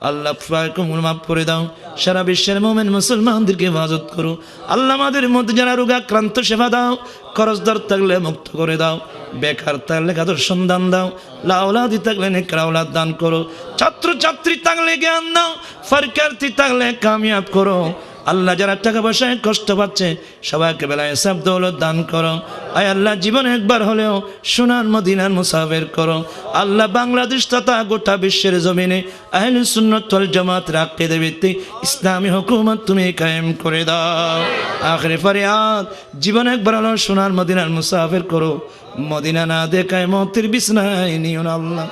S1: আল্লাহ পাককে মাফ করে দাও। সারা বিশ্বের মুমিন মুসলমানদেরকে হেফাজত করো। আল্লাহ আমাদের মধ্যে যারা রোগাক্রান্ত সেবা দাও, খরচদার থাকলে মুক্ত করে দাও, বেকার থাকলে কাদের সন্ধান দাও, লাউলাদি থাকলে নেকর আওলাদ দান করো, ছাত্র ছাত্রী থাকলে জ্ঞান দাও, পরীক্ষার্থী থাকলে কামিয়াব করো। আল্লাহ যারা টাকা পয়সায় কষ্ট পাচ্ছে সবাইকে বেলায় হিসাব দৌলত দান করো। আয় আল্লাহ, জীবনে একবার হলেও সোনার মদিনার মুসাফির করো। আল্লাহ বাংলাদেশ তথা গোটা বিশ্বের জমিনে আহলে সুন্নাত ওয়াল জামাত আকীদা ভিত্তিক ইসলামী হুকুমত তুমি কায়েম করে দাও। আখিরি ফরিয়াদ, জীবনে একবার হলেও সোনার মদিনার মুসাফির করো। মদিনা না দেখায় মতের বিছনায় নিও না আল্লাহ।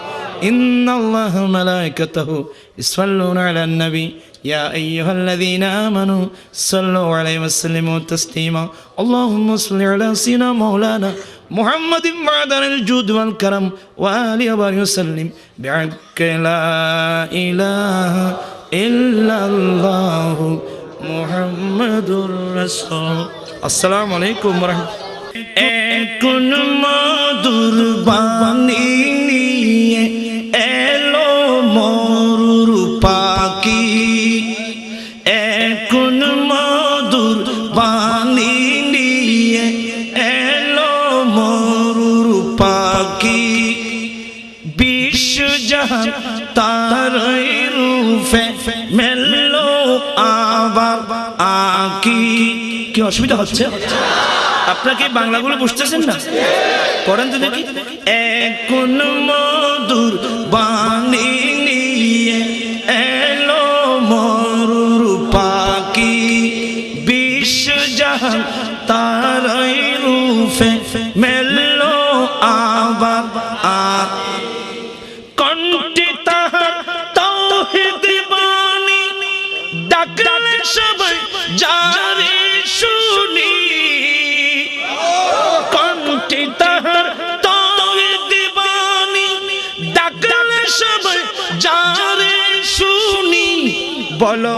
S1: ইন্নাল্লাহা ওয়া মালাইকাতাহু ইউসাল্লুনা আলান নবী يا أيها الذين آمنوا صلوا عليه وسلموا تسليما اللهم صل على سيدنا مولانا محمد معدن الجود والكرم وآله وسلم بعدك لا إله إلا الله محمد رسول السلام عليكم ورحمة الله এখন মধুর বাণী নিয়ে এলো মরুর পাখি, এখন মধুর বাণী নিয়ে এলো মরুর পাখি, বিশ্বজাহান তার রূপে মেললো আবার আঁকি। কি অসুবিধা হচ্ছে? আপনাকে বাংলাগুলো বুঝতেছেন না? পড়েন তো দেখি। এখন মধুর বাণী নিয়ে এলো মরুর পাখি, বিশ্বজাহান তার রূপে মেললো আবার কণ্ঠে তাহার তাওহীদ বাণী, ডাকলে সবাই যারে শুনি, কণ্ঠে তাহার তাওহীদ বাণী, ডাকলে সবাই যারে শুনি। বলো